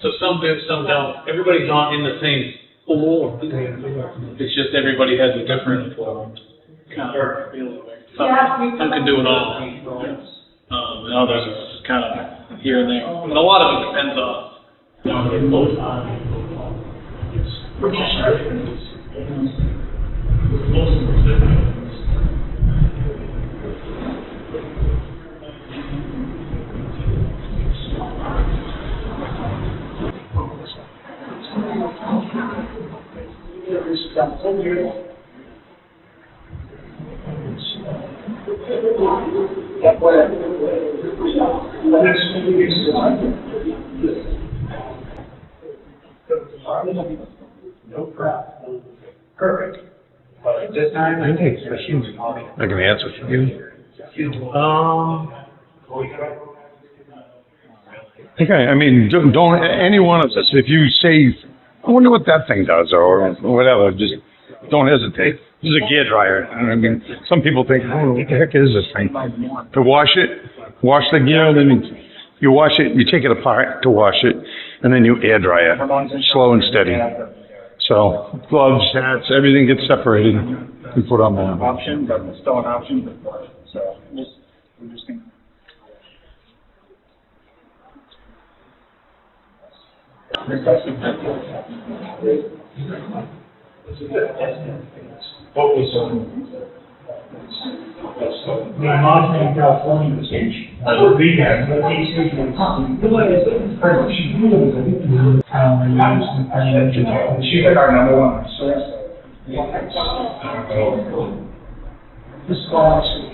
So some do, some don't. Everybody's not in the same pool. It's just everybody has a different kind of feeling. Some can do it all. And others are just kind of here and there. And a lot of it depends on No problem. Perfect. But at this time, I think it's a huge hobby. I can answer for you. Okay, I mean, don't, any one of us, if you say, I wonder what that thing does, or whatever, just don't hesitate. This is a gear dryer. I mean, some people think, oh, what the heck is this thing? To wash it, wash the gear, then you wash it, you take it apart to wash it, and then you air dry it, slow and steady. So gloves, hats, everything gets separated and put on there. Option, but it's still an option. So we're just gonna. Focus on. My mom's in California was huge. The weekend, but he's usually talking. She's like our number one source. This is all I see.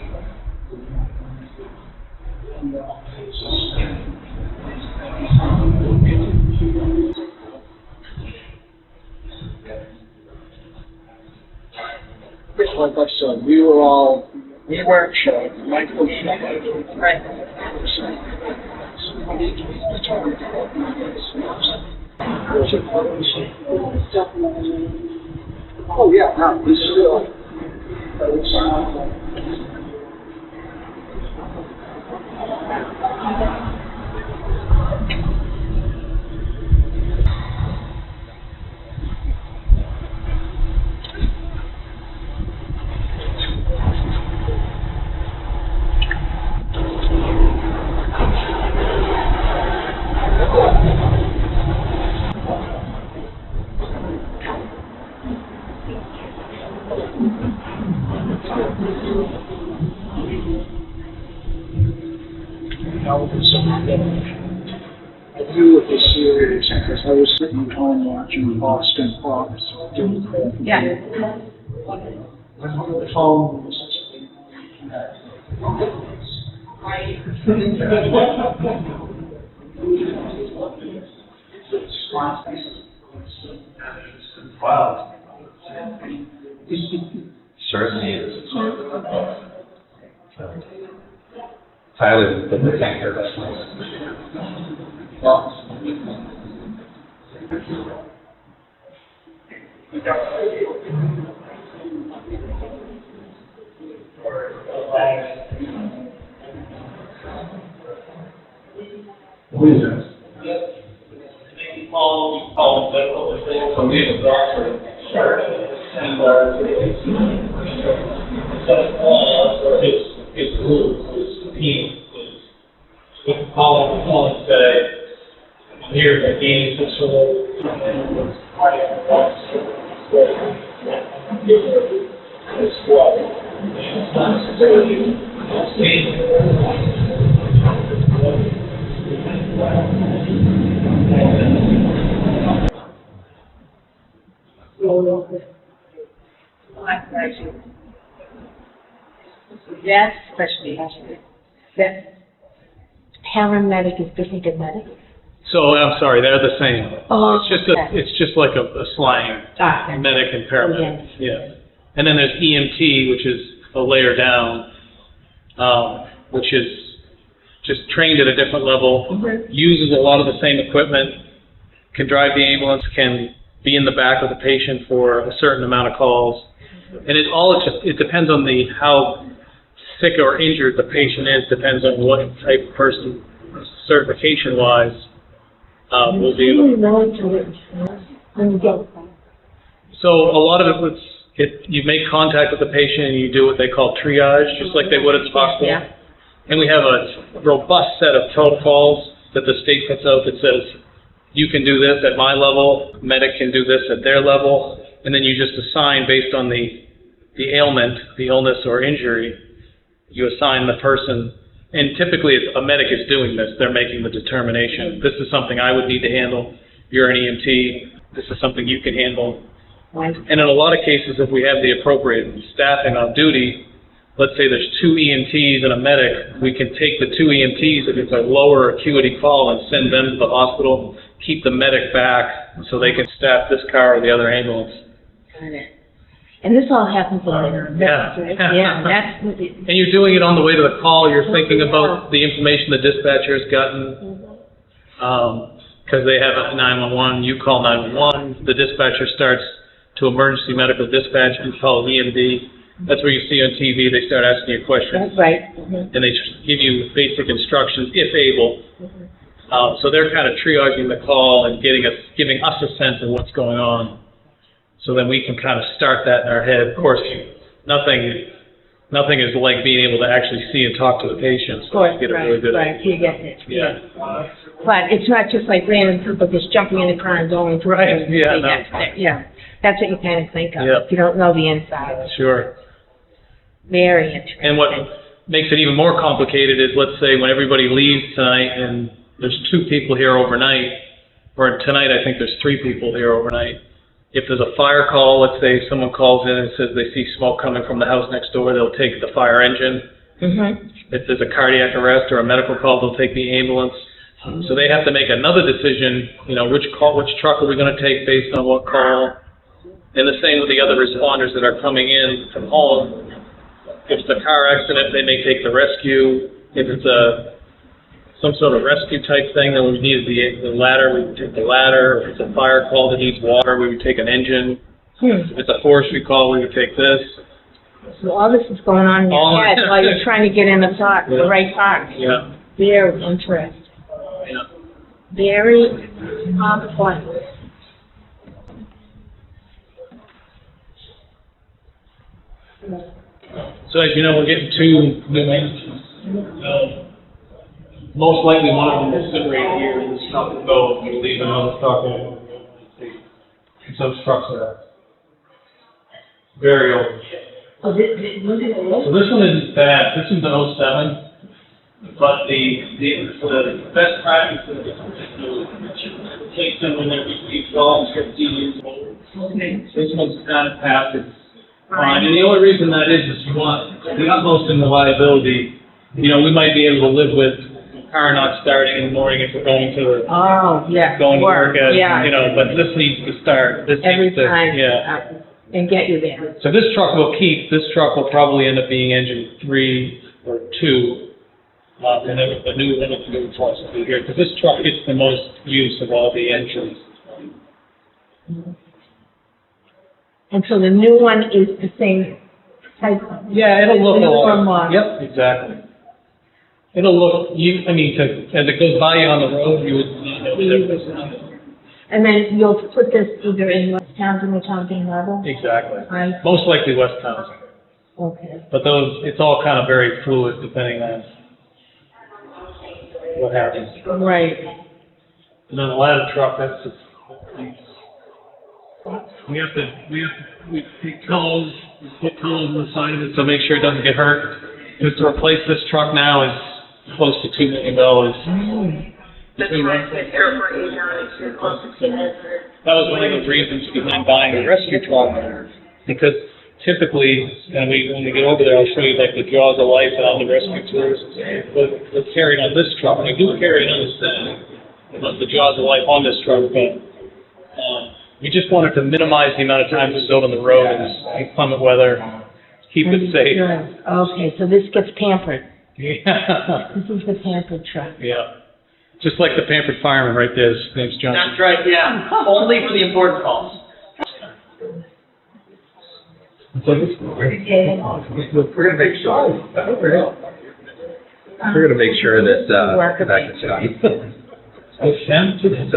Like I said, we weren't sure. Michael was sure. Right. Oh, yeah, no, this is I knew it was serious because I was sitting at home watching Boston Pops. Yeah. The phone was wow. Certainly is. Tyler, the tanker, that's nice. Who is this? So we have a doctor. And his group, his team, we can call and say, I'm here to gain this Yes, especially. Yes. Paramedic is different than medic. So, I'm sorry, they're the same. Oh, It's just like a slang, okay. medic and paramedic, yeah. And then there's EMT, which is a layer down, which is just trained at a different level, uses a lot of the same equipment, can drive the ambulance, can be in the back of the patient for a certain amount of calls. And it depends on how sick or injured the patient is, depends on what type of person, certification-wise, will be able to. So a lot of it was, you make contact with the patient and you do what they call triage, just like they would at the hospital. Yeah. And we have a robust set of protocols that the state puts out that says, you can do this at my level, medic can do this at their level, and then you just assign based on the ailment, the illness or injury, you assign the person, and typically if a medic is doing this, they're making the determination. This is something I would need to handle, you're an EMT, this is something you can handle. And in a lot of cases, if we have the appropriate staffing on duty, let's say there's 2 EMTs and a medic, we can take the 2 EMTs if it's a lower acuity call and send them to the hospital, keep the medic back so they can staff this car or the other ambulance. Got it. And this all happens in there. Yeah. Yeah, that's, And you're doing it on the way to the call, you're thinking about the information the dispatcher's gotten, because they have a 911, you call 911, the dispatcher starts to emergency medical dispatch, you call EMD. That's where you see on TV, they start asking you questions. that's right. And they just give you basic instructions, if able. So they're kind of triaging the call and giving us a sense of what's going on. So then we can kind of start that in our head. Of course, nothing is like being able to actually see and talk to the patient. Of course, So you get a really good right, you get it. Yeah. But it's not just like random people just jumping in the car and going to. Right, yeah, no. Yeah, that's what you kind of think of, Yep. if you don't know the inside. Sure. Very interesting. And what makes it even more complicated is, let's say, when everybody leaves tonight and there's 2 people here overnight, or tonight I think there's 3 people here overnight. If there's a fire call, let's say someone calls in and says they see smoke coming from the house next door, they'll take the fire engine. Mm-hmm. If there's a cardiac arrest or a medical call, they'll take the ambulance. So they have to make another decision, which truck are we going to take based on what call. And the same with the other responders that are coming in from home. If it's a car accident, they may take the rescue. If it's some sort of rescue type thing, then we need the ladder, we would take the ladder. If it's a fire call that needs water, we would take an engine. If it's a forestry call, we would take this. So all this is going on in your head while you're trying to get in the talk, the right talk. Yeah. Very interesting. Yeah. Very complex. So as you know, we're getting 2 new engines. Most likely one of them will sit right here and this truck will go, and we'll leave another truck in. Because those trucks are very old. Oh, look at it. So this one isn't bad. This one's an 07, but the best practice is to take them when they're 12, 15 years old. Okay. This one's kind of past its prime, and the only reason that is you want the utmost in reliability. We might be able to live with a car not starting in the morning if we're going to Oh, yeah. going to work at, Yeah. but this needs to start. This Every needs to, time. yeah. And get you there. So this truck will keep. This truck will probably end up being engine 3 or 2, and then the new one will be twice a year because this truck gets the most use of all the engines. And so the new one is the same type. Yeah, it'll look a lot. lot. Yep, exactly. It'll look. As it goes by you on the road, you would know the difference. And then you'll put this either in West Townsend or Townsend level? Exactly. Right. Most likely West Townsend. Okay. But it's all kind of very fluid depending on what happens. Right. And then the ladder truck, that's just, we take pillows, we put pillows on the side of it to make sure it doesn't get hurt. Just to replace this truck now is close to $2 million. That was one of the reasons behind buying a rescue truck, because typically, and when we get over there, I'll show you like the jaws of life and all the rescue tools. We're carried on this truck. We do carry it on the jaws of life on this truck, but we just wanted to minimize the amount of time it's out on the road in inclement weather, keep it safe. Okay, so this gets pampered. Yeah. This is the pampered truck. Yeah. Just like the pampered fireman right there, his name's John. That's right, yeah. Only for the important calls. We're gonna make sure. We're gonna make sure that that gets done. This is the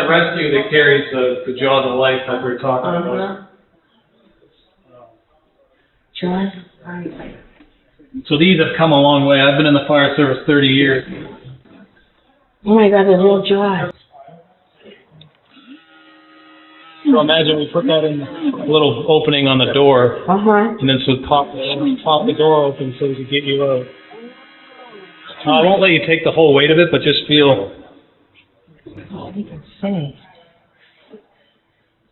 rescue that carries the jaws of life that we were talking about. Jaws. So these have come a long way. I've been in the fire service 30 years. Oh my God, the little jaws. So imagine we put that in a little opening on the door, and then so pop the door open so we can get you out. I won't let you take the whole weight of it, but just feel. Oh, you can say.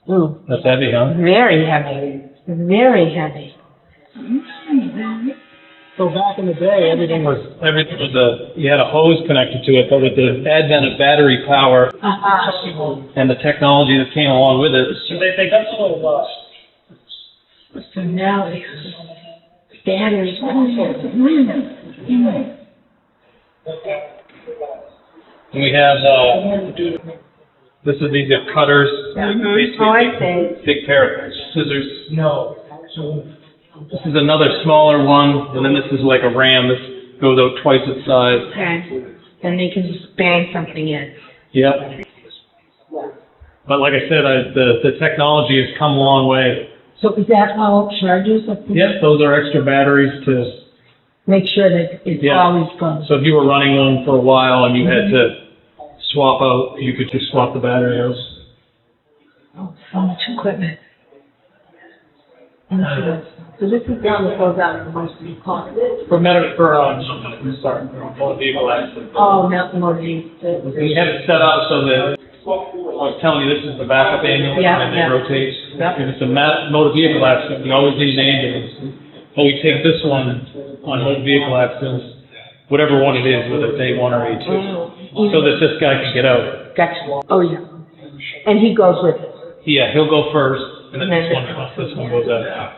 Ooh. That's heavy, huh? Very heavy. Very heavy. So back in the day, everything was you had a hose connected to it, but with the advent of battery power and the technology that came along with it, they got a little lost. So now it's batteries. And we have, these are cutters. Oh, I see. Big pair of scissors. No. This is another smaller one, and then this is like a ram. This goes out twice its size. Okay. Then they can just bang something in. Yep. But like I said, the technology has come a long way. So is that how it charges? Yep, those are extra batteries to Make sure that it's always going. So if you were running one for a while and you had to swap out, you could just swap the battery out. Oh, so much equipment. So this is down that goes out in most of the car. For motor vehicle accident. Oh, not the motor vehicle. We have it set up so that, I was telling you, this is the backup ambulance, and they rotate. If it's a motor vehicle accident, we always need an ambulance. But we take this one on motor vehicle accidents, whatever one it is, whether it's A1 or A2, so that this guy can get out. Gotcha. Oh, yeah. And he goes with it. Yeah, he'll go first, and then this one goes out.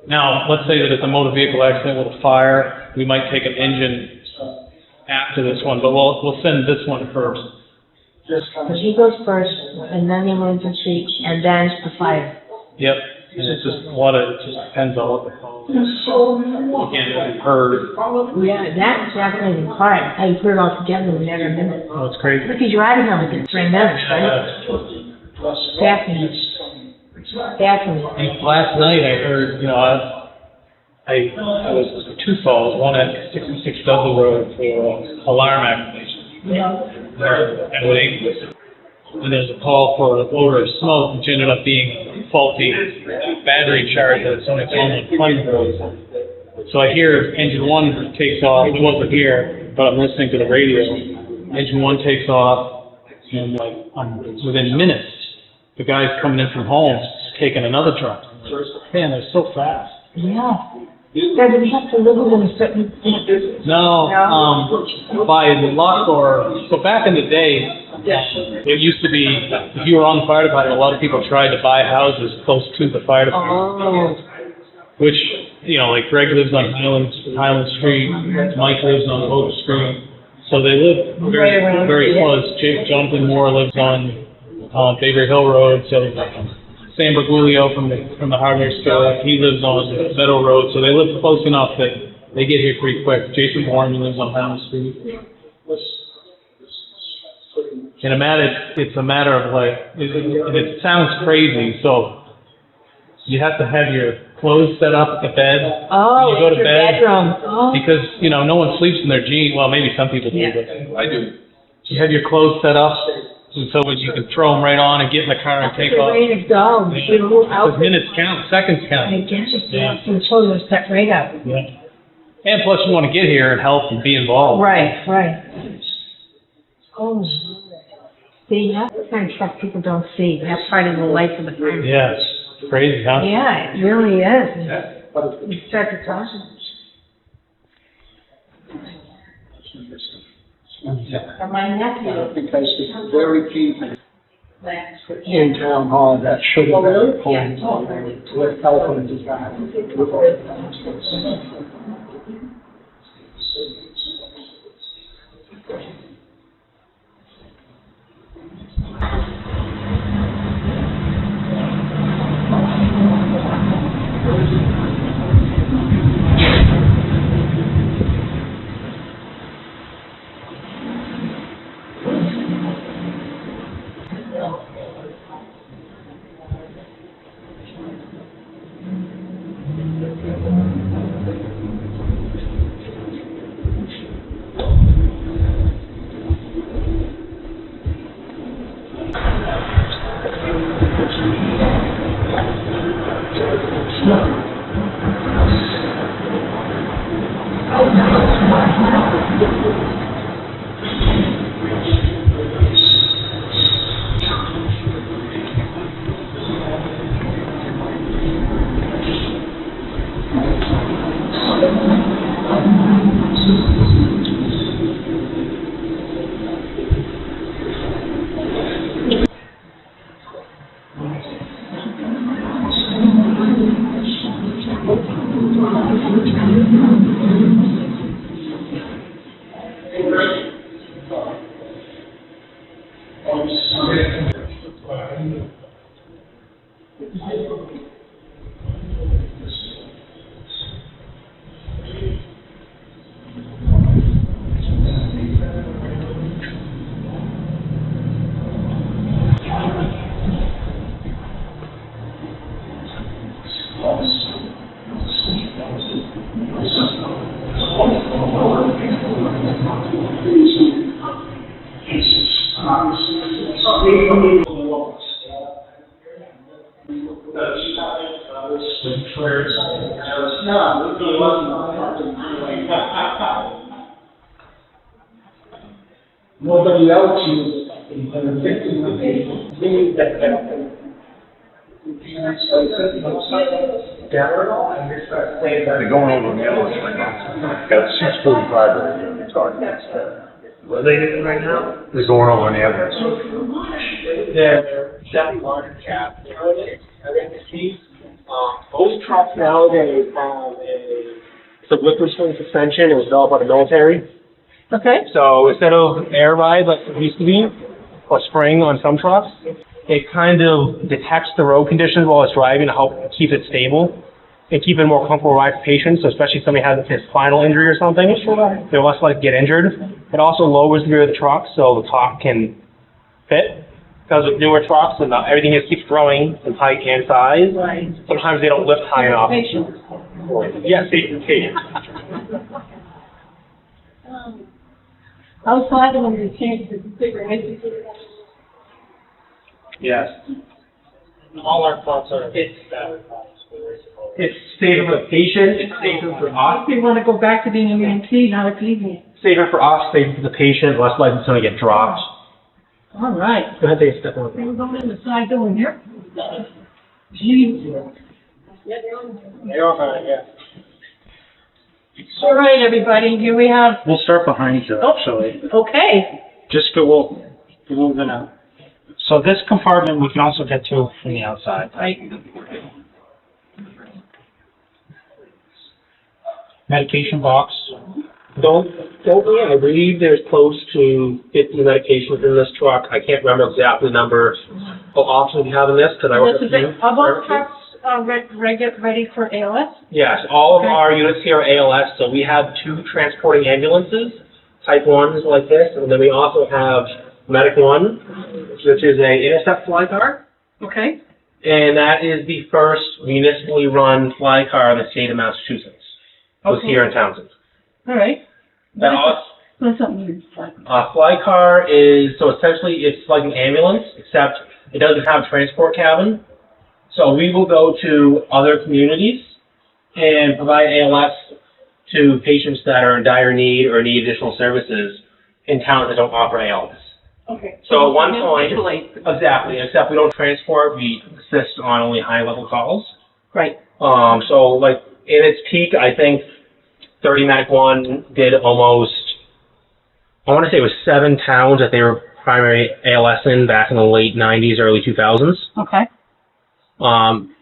Now, let's say that it's a motor vehicle accident with a fire, we might take an engine after this one, but we'll send this one first. So he goes first, and then the emergency, and then the fire. Yep, and it's just it just depends on what the call is. Again, we've heard. Yeah, that's fascinating part. How you put it all together in a matter of minutes. Oh, it's crazy. Look, he's riding on it in 3 minutes, right? Fascinating. Fascinating. Last night I heard, I was two calls, one at 66 Dudley Road for alarm activation. And there's a call for an odor of smoke, which ended up being faulty battery charge that it's only on Pine Road. So I hear engine 1 takes off. It wasn't here, but I'm listening to the radio. Engine 1 takes off, and within minutes, the guy's coming in from home, taking another truck. Man, they're so fast. Yeah. Doesn't have to live within a certain... No, by the lock door. So back in the day, it used to be, if you were on the fire department, a lot of people tried to buy houses close to the fire department. Which, like Greg lives on Highland Street, Mike lives on Oak Street. So they live very close. Jonathan Moore lives on Baker Hill Road. So Sam Bergoglio from the hardware store, he lives on Meadow Road. So they live close enough that they get here pretty quick. Jason Bourne lives on Highland Street. And it's a matter of it sounds crazy, so you have to have your clothes set up at the bed. Oh, when you go to your bed, bedroom. Oh. because, no one sleeps in their jeans. Well, maybe some people do, but I do. You have your clothes set up, and so you can throw them right on and get in the car and take off. Ready to go. Because minutes count, seconds count. I guess it's some sort of set right up. Yeah. And plus you want to get here and help and be involved. Right. Oh, see, that's the kind of stuff people don't see. That's part of the life of the family. Yeah, it's crazy, huh? Yeah, it really is. You start to talk. My nephew. Because it's very key in town hall that should have been pulled with telephone design. Nobody else uses it. And They're going over the ambulance right now. Got 6:45 right here, they're talking. what are they doing right now? They're going over an ambulance. They're setting larger cap nowadays. Most trucks nowadays have it's a liquid swing suspension. It was developed by the military. Okay. So instead of air ride like it used to be, or spring on some trucks, it kind of detects the road conditions while it's driving to help keep it stable and keep it a more comfortable ride for patients. So especially if somebody has a spinal injury or something, they're less likely to get injured. It also lowers the rear of the truck so the top can fit. Because with newer trucks and everything just keeps growing in height and size, sometimes they don't lift high enough. Yes, they can. Outside of them, they changed the configuration. Yes. All our thoughts are. It's safer for the patient, it's safer for us. They want to go back to being an EMT, not a PV. Safer for us, safer for the patient, less likely it's going to get dropped. All right. Go ahead, take a step on. We're going in the side door here. Jeez. They're all right, yeah. All right, everybody, here we have, We'll start behind you, actually. okay. Just go moving out. So this compartment we can also get to from the outside. Right. Medication box. Don't worry, I believe there's close to 50 medications in this truck. I can't remember exactly the number of options we have in this, because I work This with is you. it. Are both trucks ready for ALS? Yes, all of our units here are ALS, so we have 2 transporting ambulances, type 1s like this, and then we also have Medic 1, which is a intercept fly car. Okay. And that is the first municipally run fly car in the state of Massachusetts. It was here in Townsend. All right. That also, What's that mean? fly car is, so essentially it's like an ambulance, except it doesn't have a transport cabin. So we will go to other communities and provide ALS to patients that are in dire need or need additional services in towns that don't offer ALS. Okay. So at one point, Mutually. exactly, except we don't transport, we assist on only high-level calls. Right. So like in its peak, I think 30 Medic 1 did almost, I want to say it was 7 towns that they were primary ALS in back in the late 90s, early 2000s. Okay.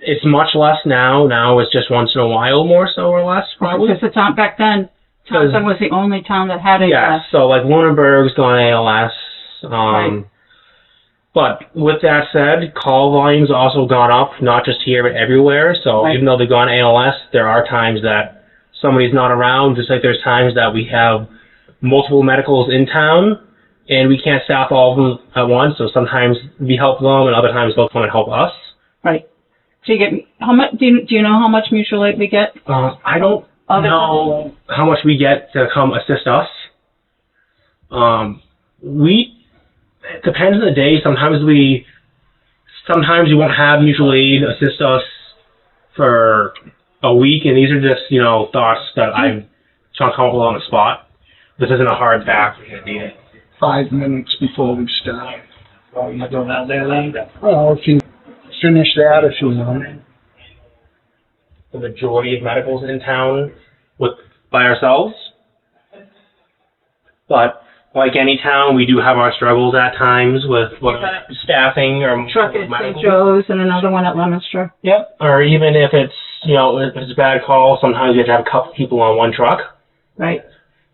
It's much less now. Now it's just once in a while more so or less, probably. Because the town, back then, Townsend was the only town that had ALS. Yeah, so like Lunenburg's gone ALS. Right. But with that said, call volume's also gone up, not just here but everywhere. So Right. even though they've gone ALS, there are times that somebody's not around, just like there's times that we have multiple medicals in town and we can't staff all of them at once. So sometimes we help them and other times they'll come and help us. Right. So you get, how much, do you know how much mutual aid we get? I don't know how much we get to come assist us. It depends on the day. Sometimes we won't have mutual aid assist us for a week, and these are just, thoughts that I'm trying to come up with on the spot. This isn't a hard fact. We're going to need it. 5 minutes before we start. Oh, you're doing that there, Lane? Well, if you finish that, if you want. The majority of medicals in town by ourselves. But like any town, we do have our struggles at times with staffing or Truck at St. medicals. Joe's and another one at Leominster. Yep. Or even if it's, if it's a bad call, sometimes we have to have a couple people on one truck. Right.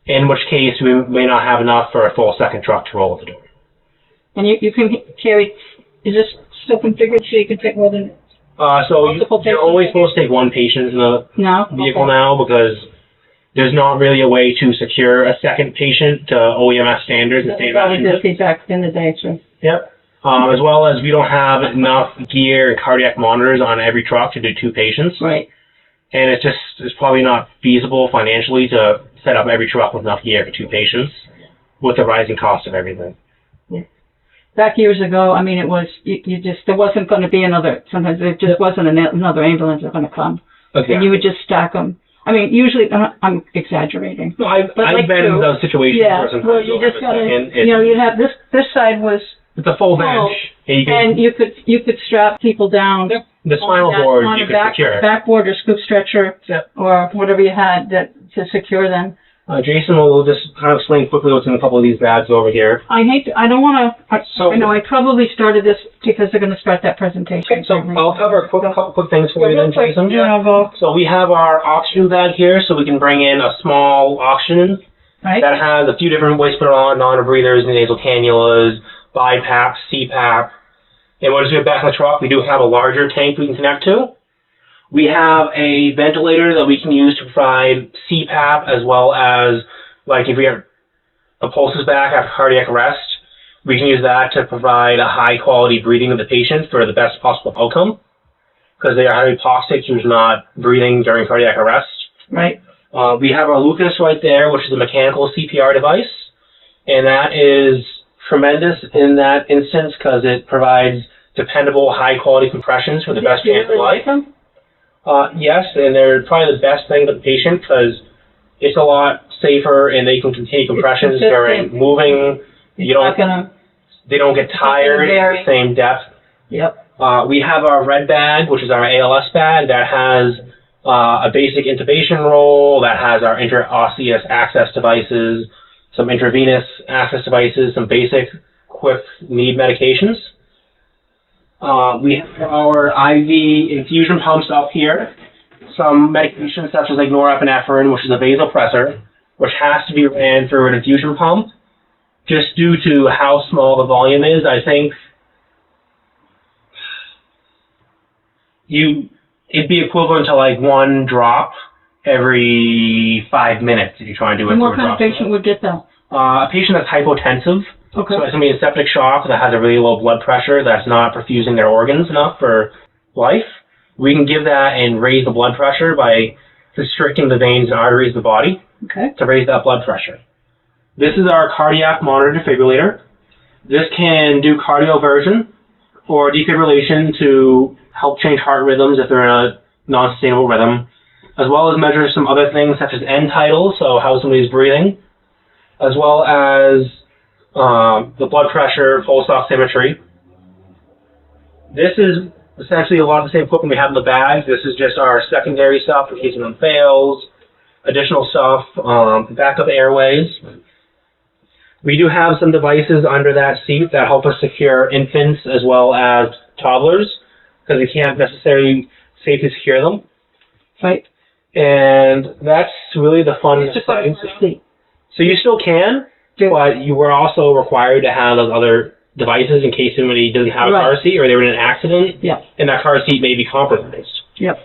In which case, we may not have enough for a full second truck to roll at the door. And you can carry, is this still configured so you can take more than? So you're only supposed to take one patient in the vehicle now because there's not really a way to secure a second patient to OEMS standards in the state of Probably Massachusetts. just feedback in the day, too. Yep. As well as we don't have enough gear and cardiac monitors on every truck to do 2 patients. Right. And it's probably not feasible financially to set up every truck with enough gear for 2 patients with the rising cost of everything. Yeah. back years ago, I mean, it was, you just, there wasn't going to be sometimes there just wasn't another ambulance that was going to come. Okay. And you would just stack them. I mean, usually, I'm exaggerating. No, I've like been in those situations where sometimes well, you just gotta, and you'd have this side was it's a full bench, and you could strap people down. Yep. The spinal board you could secure. Backboard or scoop stretcher, or whatever you had to secure them. Jason will just kind of explain quickly what's in a couple of these bags over here. I don't want to, I know I probably started this because they're going to start that presentation. Okay, so I'll cover a couple quick things for you then, Jason. Yeah. So we have our oxygen bag here, so we can bring in a small oxygen that has a few different ways to put it on, non-breathers, nasal cannulas, BiPAP, CPAP. And once we get back in the truck, we do have a larger tank we can connect to. We have a ventilator that we can use to provide CPAP, as well as, like, if we have the pulses back after cardiac arrest, we can use that to provide a high-quality breathing of the patient for the best possible outcome, because they are hypoxic, who's not breathing during cardiac arrest. Right. We have our Lucas right there, which is a mechanical CPR device, and that is tremendous in that instance because it provides dependable, high-quality compressions for the best chance of life. Yes, and they're probably the best thing for the patient because it's a lot safer and they can continue compressions during moving. They don't get tired at the same depth. Yep. We have our red bag, which is our ALS bag that has a basic intubation roll, that has our interosseous access devices, some intravenous access devices, some basic quick need medications. We have our IV infusion pumps up here, some medications such as like norepinephrine, which is a vasopressor, which has to be ran through an infusion pump. Just due to how small the volume is, I think it'd be equivalent to like one drop every 5 minutes if you try and do it. And what kind of patient would get that? A patient that's hypotensive. Okay. So it's going to be a septic shock that has a really low blood pressure that's not perfusing their organs enough for life. We can give that and raise the blood pressure by constricting the veins and arteries of the body to raise that blood pressure. This is our cardiac monitor defibrillator. This can do cardioversion or defibrillation to help change heart rhythms if they're in a non-sustainable rhythm, as well as measure some other things such as end tidal, so how somebody's breathing, as well as the blood pressure, pulse oximetry. This is essentially a lot of the same equipment we have in the bag. This is just our secondary stuff in case one fails, additional stuff, backup airways. We do have some devices under that seat that help us secure infants as well as toddlers, because we can't necessarily safely secure them. Right. And that's really the fun side. So you still can, but you were also required to have those other devices in case somebody doesn't have a car seat or they were in an accident, and that car seat may be compromised. Yep.